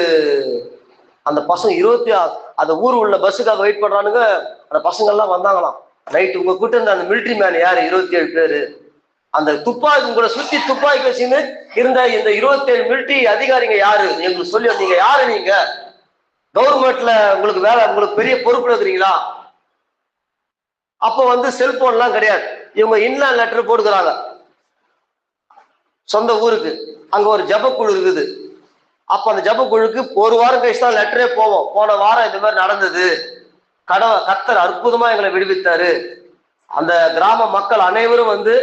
அந்த பசங்க அந்த ஊர் உள்ள பஸ்ஸுக்காக வெயிட் பண்றானுங்க. அந்த பசங்க எல்லாம் வந்தாங்களாம். நைட்டு உங்க கூட்ட இருந்த அந்த மிலிட்ரி மேன் யாரு, 27 பேரு, அந்த துப்பாக்கி உங்களை சுத்தி துப்பாக்கி வச்சுன்னு இருந்த இந்த 27 மிலிட்ரி அதிகாரிங்க யாரு, எங்களுக்கு சொல்லி வந்தீங்க, யாரு நீங்க, கவர்மெண்ட்ல உங்களுக்கு வேலை, உங்களுக்கு பெரிய பொறுப்பு இருக்கிறீங்களா? அப்போ வந்து செல்போன் எல்லாம் கிடையாது. இவங்க இன்லேண்ட் லெட்டர் போட்டுக்கிறாங்க சொந்த ஊருக்கு. அங்க ஒரு ஜபக்குழு இருக்குது. அப்ப அந்த ஜபக்குழுக்கு 1 வாரம் கழிச்சு தான் லெட்டரே போவோம். போன வாரம் இந்த மாதிரி நடந்தது, கர்த்தர் அற்புதமா எங்களை விடுவித்தாரு, அந்த கிராம மக்கள் அனைவரும் வந்து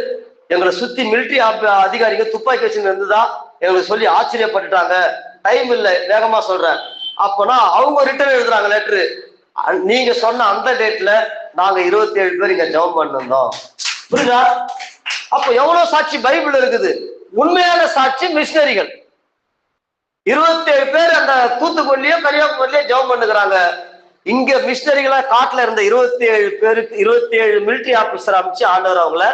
எங்களை சுத்தி மிலிட்ரி அதிகாரிங்க துப்பாக்கி வச்சு இருந்துதான் எங்களுக்கு சொல்லி ஆச்சரியப்பட்டுட்டாங்க. டைம் இல்லை, வேகமா சொல்றேன். அப்பனா அவங்க ரிட்டர்ன் எழுதுறாங்க லெட்டரு, நீங்க சொன்ன அந்த டேட்ல நாங்க 27 பேர் இங்க ஜெபம் பண்ணிருந்தோம். புரியுதா? அப்ப எவ்வளவு சாட்சி பைபிள் இருக்குது. உண்மையான சாட்சி மிஷினரிகள் 27 பேர் அந்த தூத்துக்குடியோ கன்னியாகுமரியிலயோ ஜெபம் பண்ணுகிறாங்க. இங்க மிஷினரிகளா காட்டுல இருந்த 27 பேருக்கு 27 மிலிட்ரி ஆபீசர் அமைச்சு ஆண்டவர் அவங்கள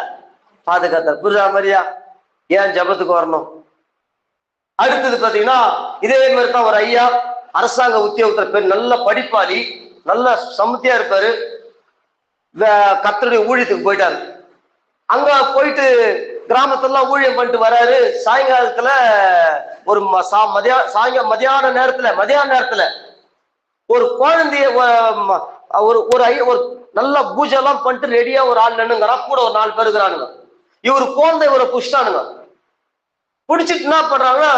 பாதுகாத்தார். புரியுதா மாதிரியா? ஏன் ஜபத்துக்கு வரணும்? அடுத்தது பாத்தீங்கன்னா இதே மாதிரி தான் ஒரு ஐயா, அரசாங்க உத்தியோகத்துல பேர், நல்ல படிப்பாளி, நல்ல சமத்தியா இருப்பாரு, கர்த்தருடைய ஊழியத்துக்கு போயிட்டாரு. அங்க போயிட்டு கிராமத்துல ஊழியம் பண்ணிட்டு வராரு. சாயங்காலத்துல ஒரு மதியான நேரத்துல ஒரு குழந்தைய ஒரு நல்ல பூஜை எல்லாம் பண்ணிட்டு ரெடியா ஒரு ஆள் நின்னுங்கிறான். கூட ஒரு 4 பேர் இருக்கிறானுங்க. இவரு குழந்தை இவரை புடிச்சிட்டானுங்க. பிடிச்சிட்டு என்ன பண்றாங்கன்னா,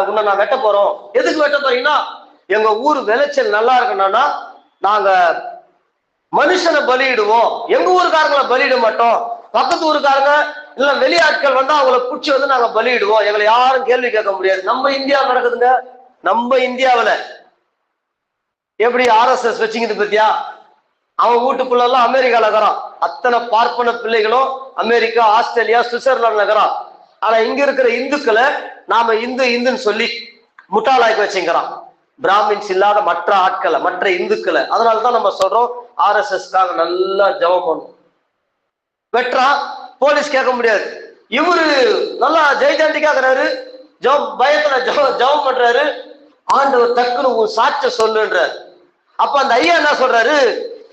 உன்னை நான் வெட்ட போறோம். எதுக்கு வெட்ட போறீங்கன்னா, எங்க ஊர் விளைச்சல் நல்லா இருக்கணும்னா நாங்க மனுஷனை பலியிடுவோம், எங்க ஊருக்காரங்களை பலியிட மாட்டோம். பக்கத்து ஊருக்காரங்க இல்ல வெளியாட்கள் வந்தா அவங்களை பிடிச்சி வந்து நாங்க பலியிடுவோம், எங்களை யாரும் கேள்வி கேட்க முடியாது. நம்ம இந்தியாவில் நடக்குதுங்க. நம்ம இந்தியாவில எப்படி RSS வச்சுக்கிது பத்தியா? அவன் வீட்டுக்குள்ள எல்லாம் அமெரிக்கால இருக்கிறான். அத்தனை பார்ப்பன பிள்ளைகளும் அமெரிக்கா, ஆஸ்திரேலியா, சுவிட்சர்லாந்து இருக்கிறான். ஆனா இங்க இருக்கிற இந்துக்களை நாம இந்துன்னு சொல்லி முட்டாளாக்கி வச்சுக்கிறான். பிராமின்ஸ் இல்லாத மற்ற ஆட்களை, மற்ற இந்துக்களை. அதனாலதான் நம்ம சொல்றோம் RSSக்காக நல்லா ஜெபம் பண்ணும். வெற்றா போலீஸ் கேட்க முடியாது. இவரு நல்லா ஜெயஜாண்டிக்காகிறாரு, பயத்துல ஜெபம் பண்றாரு. ஆண்டவர் டக்குன்னு உன் சாட்சிய சொல்லுன்றாரு. அப்ப அந்த ஐயா என்ன சொல்றாரு,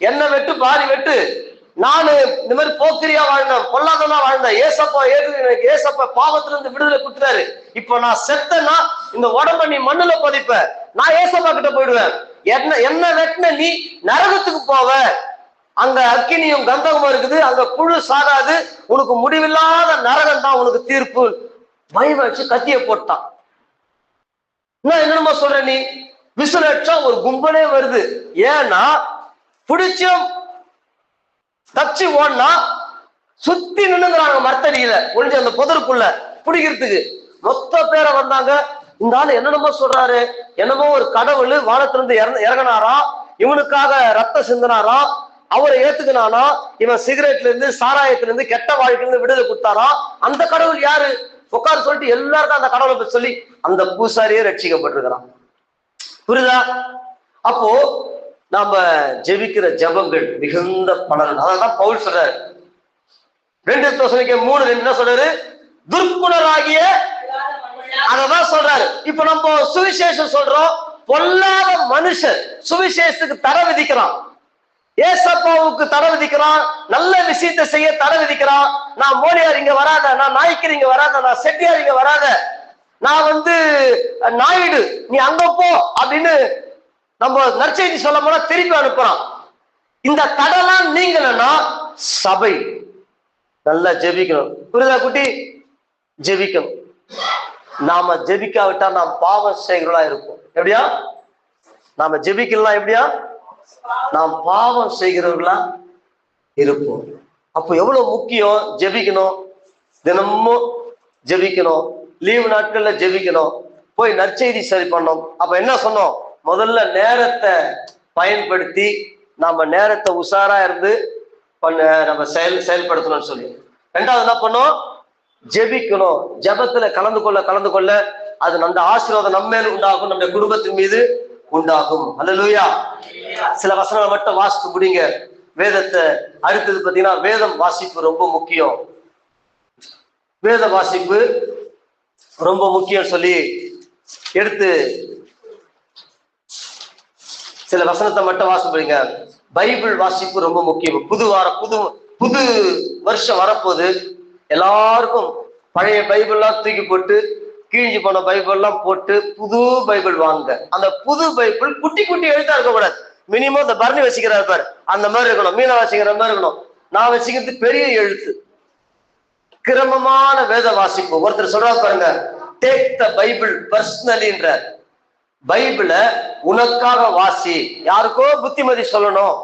என்ன வெட்டு பாரி வெட்டு, நானு இந்த மாதிரி போக்கிரியா வாழ்ந்தேன், பொல்லாதனா வாழ்ந்தேன், ஏசப்பா பாவத்துல இருந்து விடுதலை கொடுத்துறாரு. இப்ப நான் செத்தனா இந்த உடம்ப நீ மண்ணுல பதிப்ப, நான் ஏசப்பா கிட்ட போயிடுவேன். என்ன வெட்டின நீ நரகத்துக்கு போவ, அங்க அக்கினியும் கந்தகமும் இருக்குது, அங்க புழு சாகாது, உனக்கு முடிவில்லாத நரகம் தான் உனக்கு தீர்ப்பு. வச்சு கத்திய போட்டான். என்னமா சொல்ற நீ? விசிலடிச்சா ஒரு கும்பலே வருது. ஏன்னா பிடிச்சும் தச்சு ஓடனா சுத்தி நின்னுங்கிறாங்க மரத்தடியில ஒழிஞ்சு அந்த புதருக்குள்ள பிடிக்கிறதுக்கு. மொத்த பேரை வந்தாங்க. இந்த ஆளு என்னென்னமோ சொல்றாரு, என்னமோ ஒரு கடவுள் வானத்திலிருந்து இறங்கினாரா, இவனுக்காக ரத்த சிந்தினாரா, அவரை ஏத்துக்கினானா, இவன் சிகரெட்ல இருந்து சாராயத்துல இருந்து கெட்ட வாழ்க்கையிலிருந்து விடுதலை கொடுத்தாரா, அந்த கடவுள் யாரு உட்காரு சொல்லிட்டு எல்லாருக்கும் அந்த கடவுளை பத்தி சொல்லி அந்த பூசாரியே ரட்சிக்கப்பட்டிருக்கிறான். புரியுதா? அப்போ நாம ஜெபிக்கிற ஜபங்கள் மிகுந்த பலன். அதான் பவுல் சொல்றாரு 2 Thessalonians 3 என்ன சொல்றாரு, துர்க்குணராகிய, அததான் சொல்றாரு. இப்ப நம்ம சுவிசேஷம் சொல்றோம், பொல்லாத மனுஷன் சுவிசேஷத்துக்கு தடை விதிக்கிறான், ஏசப்பாவுக்கு தடை விதிக்கிறான், நல்ல விஷயத்தை செய்ய தடை விதிக்கிறான். நான் மோடியார் இங்க வராத, நான் நாய்க்கர் இங்க வராத, நான் செட்டியார் இங்க வராத, நான் நாயுடு நீ அங்க போ அப்படின்னு நம்ம நற்செய்தி சொல்ல போனா திருப்பி அனுப்புறான். இந்த தடைலாம் நீங்களா சபை நல்லா ஜெபிக்கணும். புரியுதா குட்டி? ஜெபிக்கணும். நாம ஜெபிக்காவிட்டா நாம் பாவம் செய்கிறவர்களா இருப்போம். எப்படியா? நாம ஜெபிக்கலாம், எப்படியா? நாம் பாவம் செய்கிறவர்களா இருப்போம். அப்போ எவ்வளவு முக்கியம் ஜெபிக்கணும். தினமும் ஜெபிக்கணும், லீவு நாட்கள்ல ஜெபிக்கணும், போய் நற்செய்தி சரி பண்ணோம். அப்ப என்ன சொன்னோம்? முதல்ல நேரத்தை பயன்படுத்தி நம்ம நேரத்தை உஷாரா இருந்து நம்ம செயல்படுத்தணும்னு சொல்லி. 2வது என்ன பண்ணோம்? ஜெபிக்கணும். ஜெபத்துல கலந்து கொள்ள அது அந்த ஆசீர்வாதம் நம்ம மேல உண்டாகும், நம்ம குடும்பத்தின் மீது உண்டாகும். அல்லேலூயா. சில வசனங்களை மட்டும் வாசித்து முடிங்க. வேதத்தை அடுத்தது பார்த்தீங்கன்னா வேதம் வாசிப்பு ரொம்ப முக்கியம். வேத வாசிப்பு ரொம்ப முக்கியம் சொல்லி எடுத்து சில வசனத்தை மட்டும் வாசிப்பீங்க. பைபிள் வாசிப்பு ரொம்ப முக்கியம். புது வருஷம் வரப்போது எல்லாருக்கும் பழைய பைபிள்லாம் தூக்கி போட்டு கிழிஞ்சு போன பைபிள்லாம் போட்டு புது பைபிள் வாங்க. அந்த புது பைபிள் குட்டி குட்டி எழுத்தா இருக்கக்கூடாது. மினிமம் இந்த பரணி வச்சுக்கிறாரு பாரு, அந்த மாதிரி இருக்கணும். மீனா வச்சுக்கிற மாதிரி இருக்கணும். நான் வச்சுக்கிறது பெரிய எழுத்து, கிரமமான வேத வாசிப்பு. ஒருத்தர் சொல்றாரு பாருங்க, டேக் த பைபிள் பர்சனலின்ற. பைபிளை உனக்காக வாசி. யாருக்கோ புத்திமதி சொல்லணும்,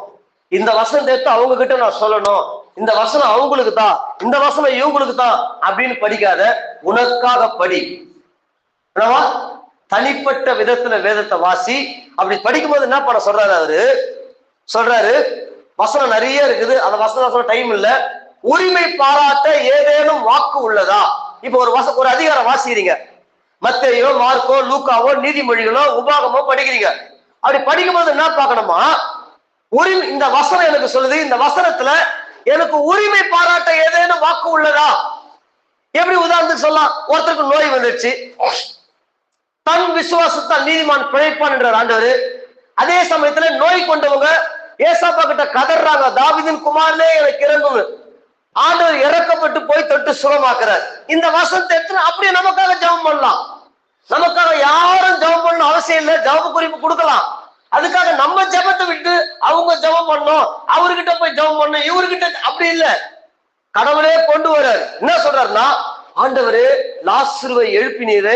இந்த வசனத்தை எடுத்து அவங்க கிட்ட நான் சொல்லணும், இந்த வசனம் அவங்களுக்கு தான், இந்த வசனம் இவங்களுக்கு தான் அப்படின்னு படிக்காத, உனக்காக படி. தனிப்பட்ட விதத்துல வேதத்தை வாசி. அப்படி படிக்கும்போது என்ன பண்ண சொல்றாரு? அவரு சொல்றாரு, வசனம் நிறைய இருக்குது, அந்த வசனம் டைம் இல்ல, உரிமை பாராட்ட ஏதேனும் வாக்கு உள்ளதா? இப்ப ஒரு அதிகாரம் வாசிக்கிறீங்க, மத்தேயோ மார்க்கோ லூக்காவோ நீதிமொழிகளோ உபாகமோ படிக்கிறீங்க. அப்படி படிக்கும்போது என்ன பார்க்கணுமா? இந்த வசனம் எனக்கு சொல்லுது, இந்த வசனத்துல எனக்கு உரிமை பாராட்ட ஏதேனும் வாக்கு உள்ளதா? எப்படி உதாரணத்துக்கு சொல்லலாம், ஒருத்தருக்கு நோய் வந்துருச்சு, தன் விசுவாசத்தால் நீதிமான் பிழைப்பான் என்றார் ஆண்டவர். அதே சமயத்துல நோய் கொண்டவங்க ஏசாப்பா கிட்ட கதறாங்க, தாவீதின் குமாரனே எனக்கு இறங்கும். ஆண்டவர் இறக்கப்பட்டு போய் தொட்டு சுகமாக்குறார். இந்த வசனத்தை எடுத்து அப்படியே நமக்காக ஜெபம் பண்ணலாம். நமக்காக யாரும் ஜெபம் பண்ணணும் அவசியம் இல்லை. ஜெப குறிப்பு கொடுக்கலாம். அதுக்காக நம்ம ஜெபத்தை விட்டு அவங்க ஜெபம் பண்ணணும், அவர்கிட்ட போய் ஜெபம் பண்ணணும், இவர்கிட்ட அப்படி இல்லை. கடவுளே கொண்டு வர்றாரு. என்ன சொல்றாருன்னா, ஆண்டவரே லாசருவை எழுப்பினீரே,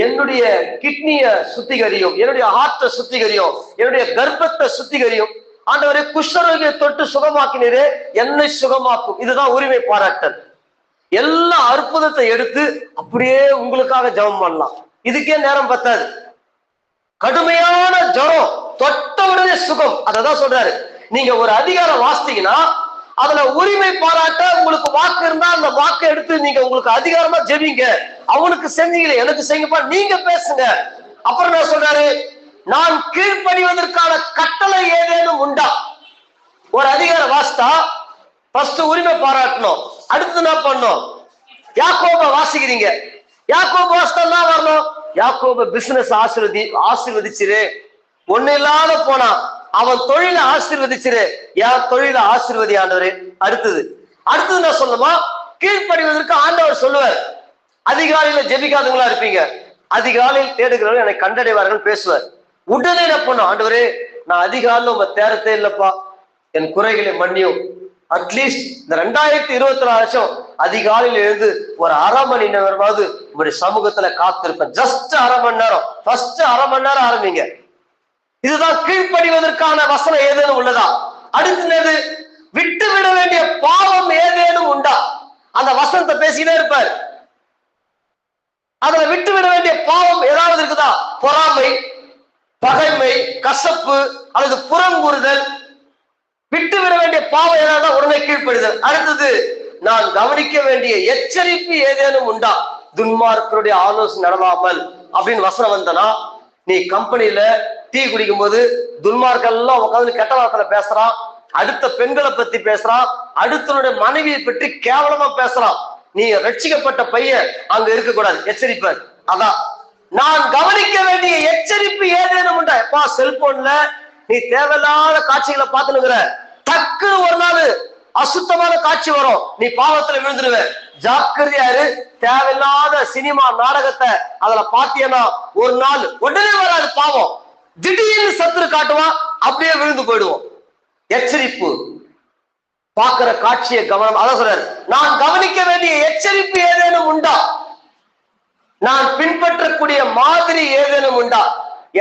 என்னுடைய கிட்னிய சுத்திகரியும், என்னுடைய ஹார்ட்டை சுத்திகரியும், என்னுடைய கர்ப்பத்தை சுத்திகரியும். ஆண்டவரே குஷ்டரோகியை தொட்டு சுகமாக்கினீரே, என்னை சுகமாக்கும். இதுதான் உரிமை பாராட்டல். எல்லா அற்புதத்தை எடுத்து அப்படியே உங்களுக்காக ஜெபம் பண்ணலாம். இதுக்கே நேரம் பத்தாது. கடுமையான ஜுரம், தொட்ட உடனே சுகம். அததான் சொல்றாரு. நீங்க ஒரு அதிகாரம் வாசித்தீங்கன்னா அதுல உரிமை பாராட்ட உங்களுக்கு வாக்கு இருந்தா அந்த வாக்கை எடுத்து நீங்க உங்களுக்கு அதிகாரமா ஜெபிங்க. அவனுக்கு செஞ்சீங்களே எனக்கு செய்யுங்கப்பா, நீங்க பேசுங்க. அப்புறம் நான் சொல்றாரு, நான் கீழ்ப்படிவதற்கான கட்டளை ஏதேனும் உண்டா? ஒரு அதிகாரம் வாசித்தா ஃபர்ஸ்ட் உரிமை பாராட்டணும். அடுத்து என்ன பண்ணணும்? யாக்கோப வாசிக்கிறீங்க, யாக்கோப வாசித்தா தான் வரணும். யாக்கோப பிசினஸ் ஆசீர்வதிச்சிரு, ஒண்ணு இல்லாத போனா அவன் தொழிலை ஆசீர்வதிச்சிரு, என் தொழிலை ஆசீர்வதி ஆண்டவரே. அடுத்தது நான் சொல்லுமா, கீழ்ப்படிவதற்கு ஆண்டவர் சொல்லுவார். அதிகாலையில ஜெபிக்காதவங்களா இருப்பீங்க, அதிகாலையில் தேடுகிறவர்கள் என்னை கண்டடைவார்கள் பேசுவார். உடனே என்ன பண்ணும், ஆண்டவரே நான் அதிகாலையில் உங்க தேரத்தே இல்லப்பா, என் குறைகளை மன்னியும். அட்லீஸ்ட் இந்த 2024 அதிகாலையில் எழுந்து ஒரு அரை மணி நேரமாவது உங்களுடைய சமூகத்துல காத்திருப்பேன். ஜஸ்ட் அரை மணி நேரம், ஃபர்ஸ்ட் அரை மணி நேரம் ஆரம்பிங்க. இதுதான் கீழ்ப்படிவதற்கான வசனம் ஏதேனும் உள்ளதா? அடுத்தது விட்டு விட வேண்டிய பாவம் ஏதேனும் உண்டா? அந்த வசனத்தை பேசிக்கிட்டே இருப்பார். அதுல விட்டு விட வேண்டிய பாவம் ஏதாவது இருக்குதா? பொறாமை, பகைமை, கசப்பு அல்லது புறங்கூறுதல், விட்டு விட வேண்டிய பாவம் ஏதாவது உடனே கீழ்ப்படுதல். அடுத்தது நான் கவனிக்க வேண்டிய எச்சரிப்பு ஏதேனும் உண்டா? துன்மார்க்கருடைய ஆலோசனை நடவாமல் அப்படின்னு வசனம் வந்தனா, நீ கம்பெனியில டீ குடிக்கும் போது துன்மார்க்கெல்லாம் உட்காந்து கெட்ட வார்த்தை பேசுறான், அடுத்த பெண்களை பத்தி பேசுறான், அடுத்தனுடைய மனைவியை பற்றி கேவலமா பேசுறான், நீ ரட்சிக்கப்பட்ட பையன் அங்க இருக்கக்கூடாது. எச்சரிப்பார். அதான் நான் கவனிக்க வேண்டிய எச்சரிப்பு ஏதேனும் உண்டா? எப்பா செல்போன்ல நீ தேவையில்லாத காட்சிகளை பார்த்துனுங்கிற, டக்கு ஒரு நாள் அசுத்தமான காட்சி வரும், நீ பாவத்துல விழுந்துருவ. ஜாக்கிரதையாரு. தேவையில்லாத சினிமா நாடகத்தை அதுல பாத்தியன்னா ஒரு நாள் உடனே வராது பாவம், திடீர்னு சத்துரு காட்டுவான், அப்படியே விழுந்து போயிடுவோம். எச்சரிப்பு, பாக்குற காட்சியை கவனம். அதான் சொல்றாரு, நான் கவனிக்க வேண்டிய எச்சரிப்பு ஏதேனும் உண்டா? நான் பின்பற்றக்கூடிய மாதிரி ஏதேனும் உண்டா?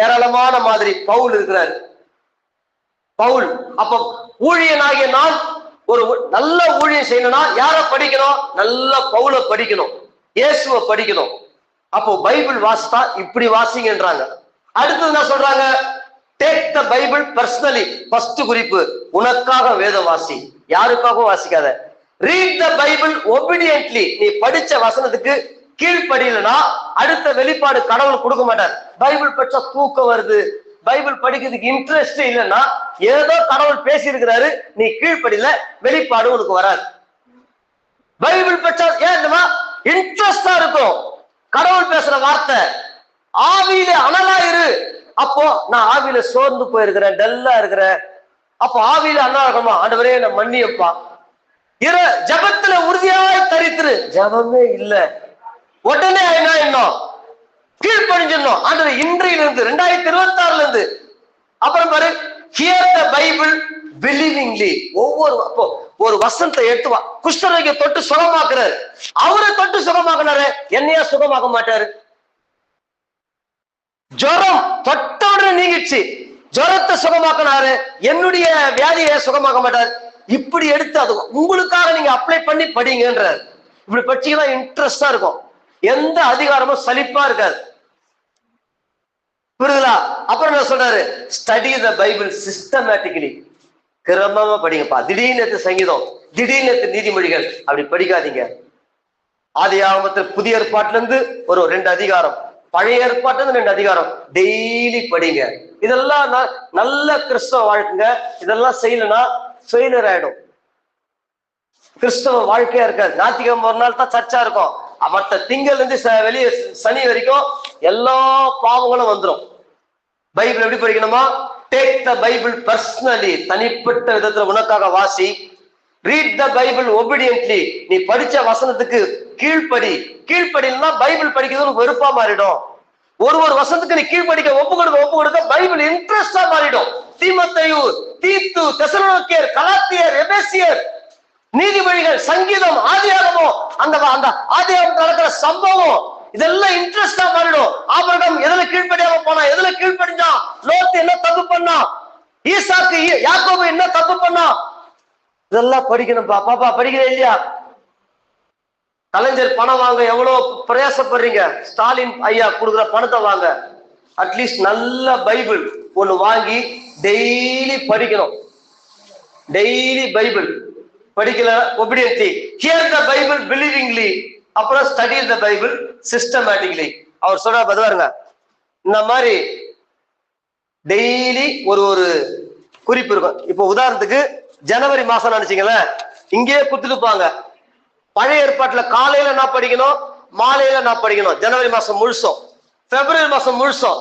ஏராளமான மாதிரி. பவுல் இருக்கிறார். பவுல் அப்ப ஊழியனாகிய நான் ஒரு நல்ல ஊழியம் செய்யணும்னா யார படிக்கணும்? நல்ல பவுலை படிக்கணும், இயேசுவை படிக்கணும். அப்போ பைபிள் வாசித்தா இப்படி வாசிங்கன்றாங்க. அடுத்தது என்ன சொல்றாங்க? Take the Bible personally. First குறிப்பு, உனக்காக வேதம் வாசி, யாருக்காகவும் வாசிக்காத. Read the Bible obediently. நீ படிச்ச வசனத்துக்கு கீழ்ப்படியலனா அடுத்த வெளிப்பாடு கடவுள் கொடுக்க மாட்டார். பைபிள் படிச்சா தூக்கம் வருது, பைபிள் படிக்கிறதுக்கு இன்ட்ரெஸ்ட் இல்லைன்னா ஏதோ கடவுள் பேசி இருக்கிறாரு, நீ கீழ்ப்படியில, வெளிப்பாடு உனக்கு வராது. பைபிள் படிச்சா ஏன்மா இன்ட்ரெஸ்டா இருக்கும், கடவுள் பேசுற வார்த்தை. ஆவியில அனலா இரு. அப்போ நான் ஆவியில சோர்ந்து போயிருக்கிறேன், டல்லா இருக்கிறேன். அப்போ ஆவியில அண்ணா இருக்கணுமா? ஆண்டவரே என்ன மன்னியப்பா. ஜபத்துல உறுதியாய் தரித்திரு. ஜபமே இல்ல, உடனே என்ன கீழ்ப்படிஞ்சிடணும். ஆண்டவர் இன்றையிலிருந்து 2026 இருந்து. அப்புறம் பாரு, ஹியர் த பைபிள் பிலீவிங்லி. அப்போ ஒரு வசனத்தை எடுத்துவா. குஷ்டரோகியை தொட்டு சுகமாக்குறாரு, அவரை தொட்டு சுகமாக்குனாரு, என்னையா சுகமாக்க மாட்டாரு? ஜுரம் தொட்டவுடனே நீங்கிடுச்சு, ஜுரத்தை சுகமாக்கினாரு, என்னுடைய வியாதியை சுகமாக்க மாட்டார். இப்படி எடுத்து அது உங்களுக்காக நீங்க அப்ளை பண்ணி படிங்கன்றார். இப்படி படிச்சீங்கன்னா இன்ட்ரெஸ்டா இருக்கும், எந்த அதிகாரமும் சலிப்பா இருக்காது. புரியுதுங்களா? அப்புறம் என்ன சொல்றாரு? Study the Bible systematically. கிரமமா படிங்கப்பா. திடீர்னு சங்கீதம், திடீர்னு நீதிமொழிகள் அப்படி படிக்காதீங்க. ஆதியாகமத்தில் புதிய ஏற்பாட்டுல இருந்து ஒரு 2 அதிகாரம், பழைய ஏற்பாட்டுல இருந்து 2 அதிகாரம் டெய்லி படிங்க. இதெல்லாம் நல்ல கிறிஸ்தவ வாழ்க்கைங்க. இதெல்லாம் செய்யலன்னா ஃபெயிலியர் ஆயிடும். கிறிஸ்தவ வாழ்க்கையா இருக்காது. ஞாயிற்றுக்கிழமை ஒரு நாள் தான் சர்ச்சா இருக்கும், மற்ற திங்கள் இருந்து வெளியே சனி வரைக்கும் எல்லா பாவங்களும் வந்துடும். பைபிள் எப்படி படிக்கணுமா? Take the Bible personally. தனிப்பட்ட விதத்துல உனக்காக வாசி. Read the Bible obediently. நீ படிச்ச வசனத்துக்கு கீழ்ப்படி. கீழ்ப்படினா பைபிள் படிக்கிறது வெறுப்பா மாறிடும். ஒரு வசனத்துக்கு நீ கீழ்ப்படிக்க ஒப்பு கொடுக்க பைபிள் இன்ட்ரெஸ்டா மாறிடும். தீமோத்தேயு, தீத்து, தெசலோனிக்கேயர், கலாத்தியர், எபேசியர், நீதிமொழிகள், சங்கீதம், ஆதியாகமம், அந்த ஆதியாகமத்தில் நடக்கிற சம்பவம் இதெல்லாம் இன்ட்ரெஸ்டா மாறிடும். ஆபிரகாம் எதுல கீழ்ப்படியாம போனா, எதுல கீழ்ப்படிஞ்சா, லோத்து என்ன தப்பு பண்ணா, ஈசாக்கு யாக்கோபு என்ன தப்பு பண்ணா, இதெல்லாம் படிக்கணும். பாப்பா படிக்கிறேன் இல்லையா? கலைஞர் பணம் வாங்க எவ்வளவு பிரயாசப்படுறீங்க, ஸ்டாலின் ஐயா கொடுக்குற பணத்தை வாங்க. அட்லீஸ்ட் நல்ல பைபிள் ஒண்ணு வாங்கி டெய்லி படிக்கணும். டெய்லி பைபிள் படிக்கல ஒபீடியன்ட்லி. ஹியர் த பைபிள் பிலீவிங்லி, அப்புறம் ஸ்டடி த பைபிள் சிஸ்டமேட்டிக்லி. அவர் சொல்ற பாருங்க, இந்த மாதிரி டெய்லி ஒரு குறிப்பு இருக்கும். இப்போ உதாரணத்துக்கு ஜனவரி மாசம் நினைச்சீங்களேன், இங்கேயே குத்துட்டுப்பாங்க. பழைய ஏற்பாட்டுல காலையில நான் படிக்கணும், மாலையில நான் படிக்கணும். ஜனவரி மாசம் முழுசும், பிப்ரவரி மாசம் முழுசும்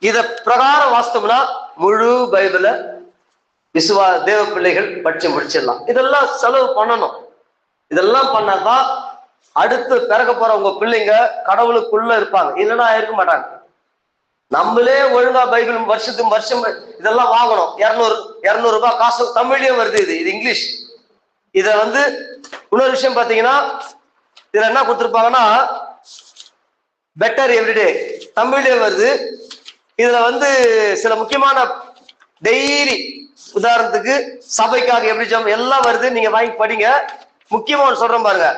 இத பிரகாரம் வாசித்தோம்னா முழு பைபிள தேவ பிள்ளைகள் படிச்சு முடிச்சிடலாம். இதெல்லாம் செலவு பண்ணணும். இதெல்லாம் பண்ணாதான் அடுத்து பிறக்க போற உங்க பிள்ளைங்க கடவுளுக்குள்ள இருப்பாங்க, இல்லைன்னா இருக்க மாட்டாங்க. நம்மளே ஒழுங்கா பைபிள் வருஷத்துக்கு வருஷம் இதெல்லாம் வாங்கணும். 200 ரூபாய் காசு தமிழ்லயும் வருது. இது இங்கிலீஷ். இத இன்னொரு விஷயம் பாத்தீங்கன்னா, இதுல என்ன கொடுத்துருப்பாங்கன்னா, பெட்டர் எவ்ரிடே தமிழ்லயே வருது. இதுல சில முக்கியமான டெய்லி, உதாரணத்துக்கு சபைக்காக எப்படி எல்லாம் வருது, நீங்க வாங்கி படிங்க. முக்கியமா சொல்றேன் பாருங்க,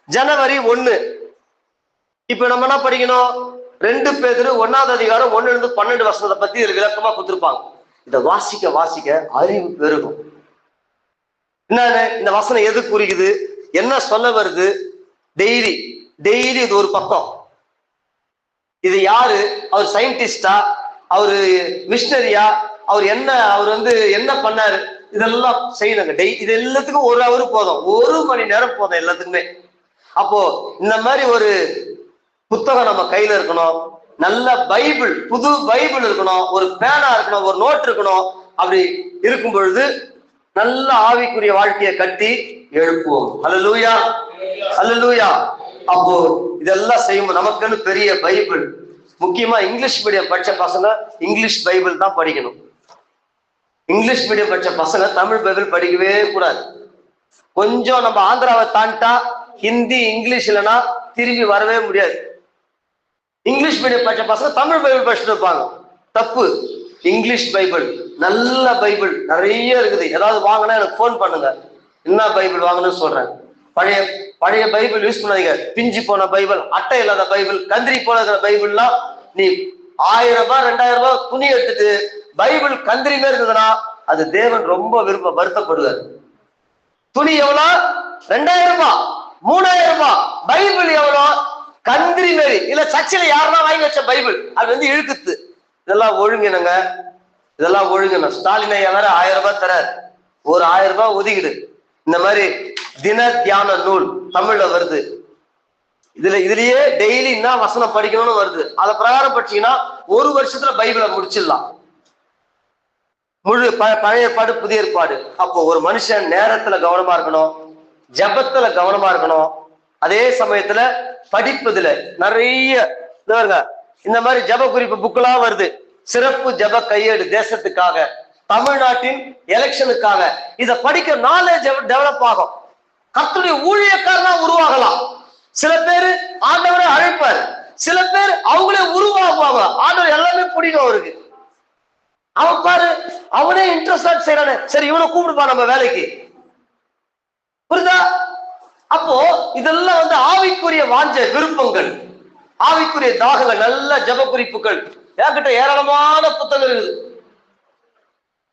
ஜனவரி 1. இப்ப நம்ம என்ன படிக்கணும், 2 பேதுரு 1ஆவது அதிகாரம் 1-12 வசனத்தை பத்தி இதுல விளக்கமா கொடுத்திருப்பாங்க. இத வாசிக்க அறிவு பெருகும். என்னன்னு, இந்த வசனம் எது குறிக்குது, என்ன சொல்ல வருது, டெய்லி இது ஒரு பக்கம். இது யாரு, அவர் சயின்டிஸ்டா, அவரு மிஷனரியா, அவர் என்ன பண்ணாரு, இதெல்லாம் செய்யணுங்க. இது எல்லாத்துக்கும் 1 hour போதும், 1 மணி நேரம் போதும் எல்லாத்துக்குமே. அப்போ இந்த மாதிரி ஒரு புத்தகம் நம்ம கையில இருக்கணும். நல்ல பைபிள், புது பைபிள் இருக்கணும், ஒரு பேனா இருக்கணும், ஒரு நோட் இருக்கணும். அப்படி இருக்கும் பொழுது நல்ல ஆவிக்குரிய வாழ்க்கையை கட்டி எழுப்புவோம். அல்லேலூயா, அல்லேலூயா. அப்போ இதெல்லாம் செய்யும் நமக்குன்னு பெரிய பைபிள். முக்கியமா இங்கிலீஷ் மீடியம் படிச்ச பசங்க இங்கிலீஷ் பைபிள் தான் படிக்கணும். இங்கிலீஷ் மீடியம் படிச்ச பசங்க தமிழ் பைபிள் படிக்கவே கூடாது. கொஞ்சம் நம்ம ஆந்திராவை தாண்டிட்டா ஹிந்தி இங்கிலீஷ் இல்லைன்னா திரும்பி வரவே முடியாது. இங்கிலீஷ் மீடியம் படிச்ச பசங்க தமிழ் பைபிள் படிச்சுட்டு இருப்பாங்க. தப்பு. இங்கிலீஷ் பைபிள், நல்ல பைபிள் நிறைய இருக்குது. ஏதாவது வாங்கினா எனக்கு போன் பண்ணுங்க, என்ன பைபிள் வாங்கணும்னு சொல்றேன். பழைய பைபிள் யூஸ் பண்ணாதீங்க. பிஞ்சு போன பைபிள், அட்டை இல்லாத பைபிள், கந்திரி போன பைபிள்லாம் நீ 1000 ரூபாய் 2000 ரூபாய் துணி எடுத்துட்டு பைபிள் கந்திரி மாதிரி இருந்ததுன்னா அது தேவன் ரொம்ப வருத்தப்படுவார். துணி எவ்வளோ, 2000 ரூபாய் 3000 ரூபாய். பைபிள் எவ்வளோ, கந்திரி மாரி. இல்ல சர்ச்சில் யாருன்னா வாங்கி வச்ச பைபிள், அது இழுக்குது. இதெல்லாம் ஒழுங்கினங்க, இதெல்லாம் ஒழுங்கின. ஸ்டாலின் ஐயா வேற 1000 ரூபாய் தரார், ஒரு 1000 ரூபாய் ஒதுக்கிடு. இந்த மாதிரி தின தியான நூல் தமிழ்ல வருது. இதுலயே டெய்லி என்ன வசனம் படிக்கணும்னு வருது. அதை பிரகாரம் படிச்சீங்கன்னா 1 வருஷத்துல பைபிளை முடிச்சிடலாம். முழு பழைய ஏற்பாடு புதிய ஏற்பாடு. அப்போ ஒரு மனுஷன் நேரத்துல கவனமா இருக்கணும், ஜபத்துல கவனமா இருக்கணும். அதே சமயத்துல படிப்பதுல நிறைய இந்த மாதிரி ஜப குறிப்பு புக்கெல்லாம் வருது. சிறப்பு ஜப கையேடு தேசத்துக்காக, தமிழ்நாட்டின் எலெக்ஷனுக்காக. இத படிக்க நாலேஜ் டெவலப் ஆகும். கர்த்தருடைய ஊழியக்காரனா உருவாகலாம். சில பேர் ஆண்டவரை அழைப்பார், சில பேர் அவங்களே உருவாகுவாங்க. ஆண்டவர் எல்லாமே பிடிக்கும் அவருக்கு. அவன் பாரு, அவனே இன்ட்ரெஸ்டா செய்யறானே, சரி இவனை கூப்பிடுப்பா நம்ம வேலைக்கு, புரியுதா? அப்போ இதெல்லாம் ஆவிக்குரிய வாஞ்ச விருப்பங்கள், ஆவிக்குரிய தாகங்கள், நல்ல ஜப குறிப்புகள். என்கிட்ட ஏராளமான புத்தகம் இருக்குது.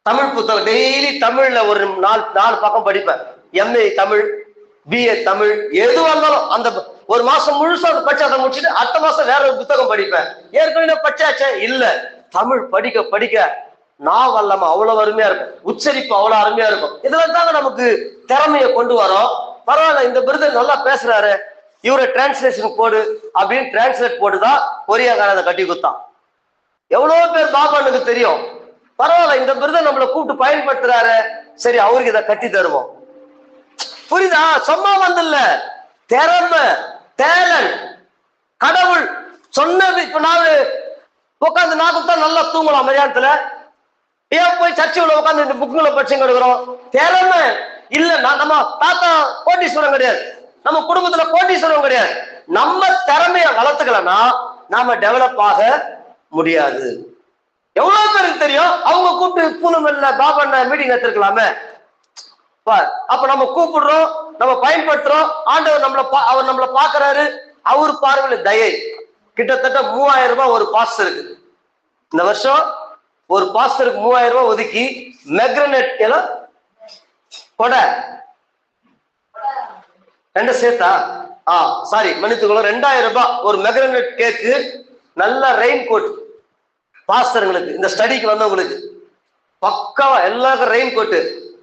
தமிழ் புத்தகம் டெய்லி தமிழ்ல ஒரு 4 பக்கம் படிப்பேன். MA தமிழ், BA தமிழ், எதுவாக இருந்தாலும் அந்த ஒரு மாசம் முழுசா அதை படிச்சு அதை முடிச்சுட்டு அடுத்த மாசம் வேற ஒரு புத்தகம் படிப்பேன். ஏற்கனவே படிச்சாச்சே இல்ல, தமிழ் படிக்க படிக்க நான் வல்லமா அவ்வளவு அருமையா இருக்கும், உச்சரிப்பு அவ்வளவு அருமையா இருக்கும். இதுல தாங்க நமக்கு திறமையை கொண்டு வரோம். பரவாயில்ல, இந்த விருது நல்லா பேசுறாரு, இவரை டிரான்ஸ்லேஷன் போடு அப்படின்னு டிரான்ஸ்லேட் போட்டுதான் கொரியாக்காரதை கட்டி கொடுத்தான். எவ்வளவு பேர் பாபானுக்கு தெரியும். பரவாயில்ல, இந்த விருதை நம்மளை கூப்பிட்டு பயன்படுத்துறாரு, சரி அவருக்கு இதை கட்டி தருவோம். புரியுதா? சும்மா வந்துல்ல, திறமை, டேலண்ட். கடவுள் சொன்னது. இப்ப நான் உட்காந்து நான் கொடுத்தா நல்லா தூங்கலாம் மதியானத்துல. ஏன் போய் சர்ச்சுல உட்காந்து இந்த புக்குங்களை படிச்சுங்க எடுக்கிறோம்? திறமை இல்லைன்னா நம்ம தாத்தா கோட்டீஸ்வரம் கிடையாது, நம்ம குடும்பத்துல கோட்டீஸ்வரம் கிடையாது. நம்ம திறமைய வளர்த்துக்கலன்னா நாம டெவலப் ஆக முடியாது. எவ்வளவு பேருக்கு தெரியும் அவங்க கூப்பிட்டு பூனமல்ல பாபா மீட்டிங் எடுத்துருக்கலாமே. அப்ப நம்ம கூப்பிடுறோம், நம்ம பயன்படுத்துறோம். ஆண்டவர் அவர் நம்மளை பாக்குறாரு. அவரு பார்வையில் தயை. கிட்டத்தட்ட 3000 ரூபாய் ஒரு பாஸ்டருக்கு. இந்த வருஷம் ஒரு பாஸ்டருக்கு 3000 ரூபாய் ஒதுக்கி மெக்ரனெட் கொடை ரெண்டு சேர்த்தா சாரி மன்னித்துக்கொள்ள 2000 ரூபாய் ஒரு மெக்ரனெட் கேக்கு, நல்ல ரெயின் கோட் பாஸ்டர்களுக்கு, இந்த ஸ்டடிக்கு வந்தவங்களுக்கு பக்காவா எல்லாருக்கும் ரெயின் கோட்டு,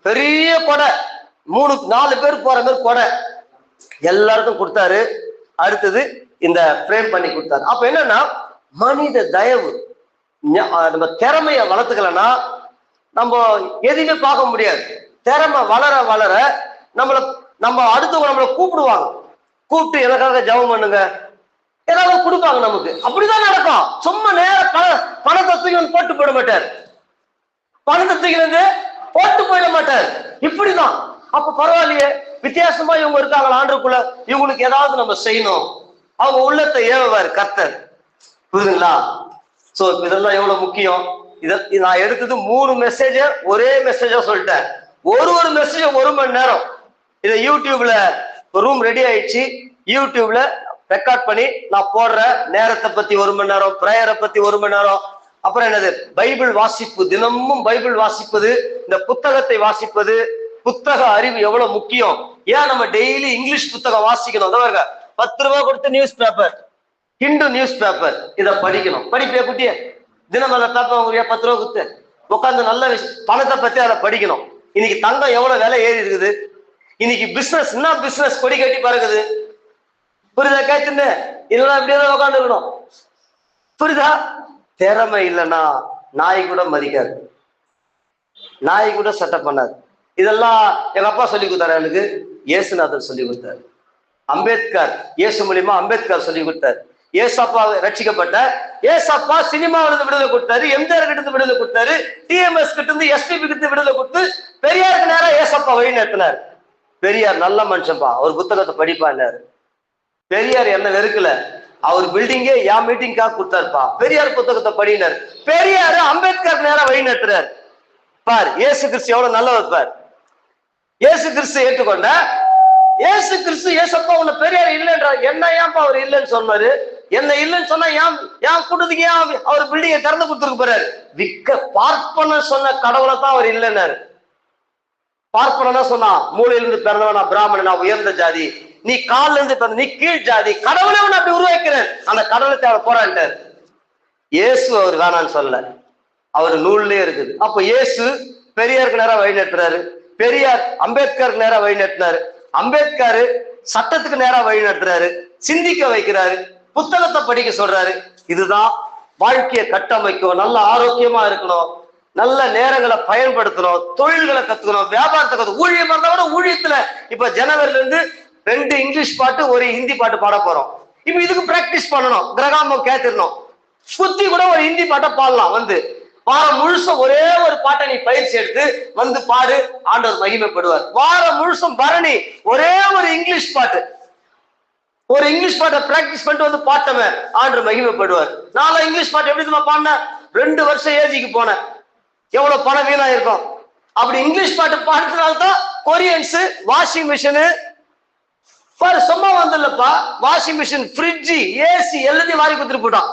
பெரிய கொடை, 3-4 பேர் போற மாதிரி கொடை எல்லாருக்கும் கொடுத்தாரு. அடுத்தது இந்த பிரேம் பண்ணி கொடுத்தாரு. அப்ப என்னன்னா மனித தயவு. நம்ம திறமைய வளர்த்துக்கலன்னா நம்ம எதுவுமே பார்க்க முடியாது. திறமை வளர வளர நம்ம அடுத்தவங்க நம்மளை கூப்பிடுவாங்க. கூப்பிட்டு எனக்காக ஜெபம் பண்ணுங்க, ஏதாவது கொடுப்பாங்க நமக்கு. அப்படிதான் நடக்கும். சும்மா நேரம் பணத்தை தூக்கி போட்டு போயிட மாட்டார். பணத்தை தூக்கி போட்டு போயிட மாட்டார். இப்படிதான். அப்ப பரவாயில்லையே, வித்தியாசமா இவங்க இருக்காங்களா ஆண்டுக்குள்ள, இவங்களுக்கு ஏதாவது நம்ம செய்யணும். அவங்க உள்ளத்தை ஏவுவார் கர்த்தர். புரியுதுங்களா? சோ இதெல்லாம் எவ்வளவு முக்கியம். இதை நான் எடுத்தது 3 மெசேஜ ஒரே மெசேஜா சொல்லிட்டேன். ஒரு மெசேஜ் 1 மணி நேரம். இதை யூடியூப்ல ரூம் ரெடி ஆயிடுச்சு. யூடியூப்ல ரெக்கார்ட் பண்ணி நான் போடுற நேரத்தை பத்தி 1 மணி நேரம், பிரேயரை பத்தி 1 மணி நேரம், அப்புறம் என்னது பைபிள் வாசிப்பு, தினமும் பைபிள் வாசிப்பது, இந்த புத்தகத்தை வாசிப்பது. புத்தக அறிவு எவ்வளவு முக்கியம். ஏன் நம்ம டெய்லி இங்கிலீஷ் புத்தகம் வாசிக்கணும்? 10 ரூபாய் கொடுத்து news paper, Hindu news paper, இதை படிக்கணும். படிப்பே குட்டிய தினம் அந்த பேப்பர் 10 ரூபாய் கொடுத்து உட்காந்து நல்ல பணத்தை பத்தி அதை படிக்கணும். இன்னைக்கு தங்கம் எவ்வளவு விலை ஏறி இருக்குது. இன்னைக்கு பிசினஸ் என்ன பிசினஸ் கொடி கட்டி பறக்குது. புரியுதா? கேட்டுன்னு இதெல்லாம் இப்படியே உட்காந்து இருக்கணும். புரியுதா? திறமை இல்லைன்னா நாய் கூட மதிக்காது, நாய் கூட செட்டப் பண்ணாது. இதெல்லாம் எங்க அப்பா சொல்லி கொடுத்தாரு, எனக்கு இயேசுநாதர் சொல்லி கொடுத்தாரு. அம்பேத்கர், இயேசு மூலியமா அம்பேத்கர் சொல்லி கொடுத்தாரு. ஏசப்பா ரட்சிக்கப்பட்ட ஏசப்பா சினிமாவிலிருந்து விடுதலை கொடுத்தாரு, எம்ஜிஆர் கிட்ட இருந்து விடுதலை கொடுத்தாரு, டிஎம்எஸ் கிட்ட இருந்து எஸ்பிபி கிட்ட விடுதலை கொடுத்து பெரியாருக்கு நேரம் ஏசப்பா வழி நடத்தினார். பெரியார் நல்ல மனுஷன்பா, அவர் புத்தகத்தை படிப்பாரு. பெரியார் என்ன வெறுக்கல, அவர் பில்டிங்கே என் மீட்டிங்காக கொடுத்தாருப்பா. பெரியார் புத்தகத்தை படினார். பெரியாரு அம்பேத்கர் நேரம் வழி நடத்துறார். பார், இயேசு கிறிஸ்து எவ்வளவு நல்லவர் பார். இயேசு கிறிஸ்து ஏற்றுக்கொண்ட இயேசு கிறிஸ்து ஏசப்பா உன்னை பெரியார் இல்லைன்றா, என்ன ஏன்பா அவர் இல்லைன்னு சொன்னாரு? என்ன இல்லைன்னு சொன்னா ஏன் கூட்டத்துக்கு ஏன் அவர் பில்டிங்கை திறந்து கொடுத்துருக்கு போறாரு? பார்ப்பன சொன்ன கடவுளை தான் அவர் இல்லைன்னாரு. பார்ப்பனா சொன்னா மூலையிலிருந்து பிறந்தவனா பிராமணனா உயர்ந்த ஜாதி, நீ காலில இருந்து பிறந்த நீ கீழ் ஜாதி, கடவுளை உன்னை அப்படி உருவாக்கிறேன், அந்த கடவுளை தேவை போறான்ட்டார். இயேசு அவர் வேணான்னு சொல்லல, அவர் நூல்லே இருக்குது. அப்ப இயேசு பெரியாருக்கு நேரம் வழி நடத்துறாரு, பெரியார் அம்பேத்கருக்கு நேரம் வழி நடத்தினாரு, அம்பேத்கர் சட்டத்துக்கு நேரம் வழி நடத்துறாரு, சிந்திக்க வைக்கிறாரு, புத்தகத்தை படிக்க சொல்றாரு. இதுதான் வாழ்க்கையை கட்டமைக்கும். நல்ல ஆரோக்கியமா இருக்கணும், நல்ல நேரங்களை பயன்படுத்தணும், தொழில்களை கத்துக்கணும், வியாபாரத்தை கத்துக்கணும். ஊழியம் இருந்தா கூட ஊழியத்துல இப்ப ஜனவரில இருந்து 2 இங்கிலீஷ் பாட்டு 1 ஹிந்தி பாட்டு பாட போறோம். இப்ப இதுக்கு பிராக்டிஸ் பண்ணணும், கிரகாமம் கேத்திரணும். சுத்தி கூட ஒரு ஹிந்தி பாட்டை பாடலாம். வாரம் முழுசும் ஒரே ஒரு பாட்டை நீ பயிற்சி எடுத்து பாடு, ஆண்டவர் மகிமைப்படுவார். வாரம் முழுசும் பரணி ஒரே ஒரு இங்கிலீஷ் பாட்டு, ஒரு இங்கிலீஷ் பாட்டை பிராக்டிஸ் பண்ணிட்டு பாட்டவன் ஆண்டவர் மகிமைப்படுவார். நான் இங்கிலீஷ் பாட்டு எப்படி பாடினேன்? 2 வருஷம் ஏஜிக்கு போனேன். எவ்வளவு பணம் வீணா இருக்கும். அப்படி இங்கிலீஷ் பாட்டு பாடுறதுனால்தான் கொரியன்ஸ் வாஷிங் மிஷினு சும்மா இல்லப்பா, வாஷிங் மிஷின், ஃப்ரிட்ஜ், ஏசி எல்லாத்தையும் வாரி கொடுத்துட்டு போட்டான்.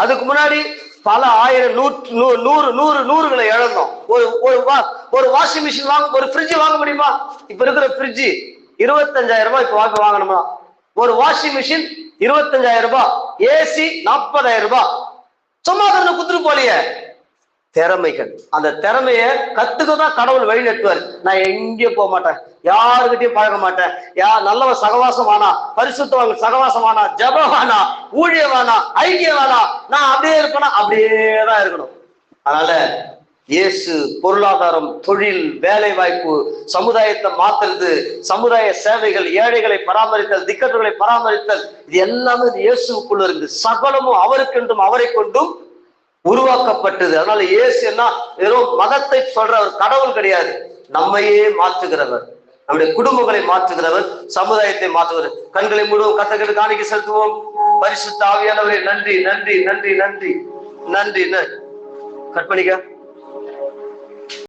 அதுக்கு முன்னாடி பல ஆயிரம் நூறுகளை இழந்தோம். ஒரு வாஷிங் மிஷின் வாங்க, ஒரு ஃப்ரிட்ஜ் வாங்க முடியுமா? இப்ப இருக்கிற ஃப்ரிட்ஜ் 25,000 ரூபாய் இப்ப வாங்கணுமா? ஒரு வாஷிங் மிஷின் 25,000 ரூபாய், ஏசி 40,000 ரூபாய். சும்மா குத்துட்டு போலியே. திறமைகள், அந்த திறமைய கத்துக்கதான் கடவுள் வழி நடத்துவார். நான் எங்கேயும் போக மாட்டேன், யாருக்கிட்டையும் பழக மாட்டேன், நல்லவன் சகவாசம் ஆனா, பரிசுத்தவங்க சகவாசம் ஆனா, ஜபம் ஆனா, ஊழியம் ஆனா, ஐக்கியம் ஆனா, நான் அப்படியே இருப்பேனா? அப்படியேதான் இருக்கணும். அதனால இயேசு பொருளாதாரம், தொழில், வேலை வாய்ப்பு, சமுதாயத்தை மாத்துறது, சமுதாய சேவைகள், ஏழைகளை பராமரித்தல், திக்கற்றவர்களை பராமரித்தல், இது எல்லாமே இயேசுக்குள்ள இருக்குது. சகலமும் அவருக்கென்றும் அவரை கொண்டும் உருவாக்கப்பட்டது. அதனால இயேசு என்ன வெறும் மதத்தை சொல்ற ஒரு கடவுள் கிடையாது, நம்மையே மாற்றுகிறவர், நம்முடைய குடும்பங்களை மாற்றுகிறவர், சமுதாயத்தை மாற்றுகிறவர். கண்களை மூடுவோம், கர்த்தருக்கு காணிக்கை செலுத்துவோம். பரிசுத்த ஆவியானவரே, நன்றி நன்றி நன்றி நன்றி நன்றி. கற்பணிக்க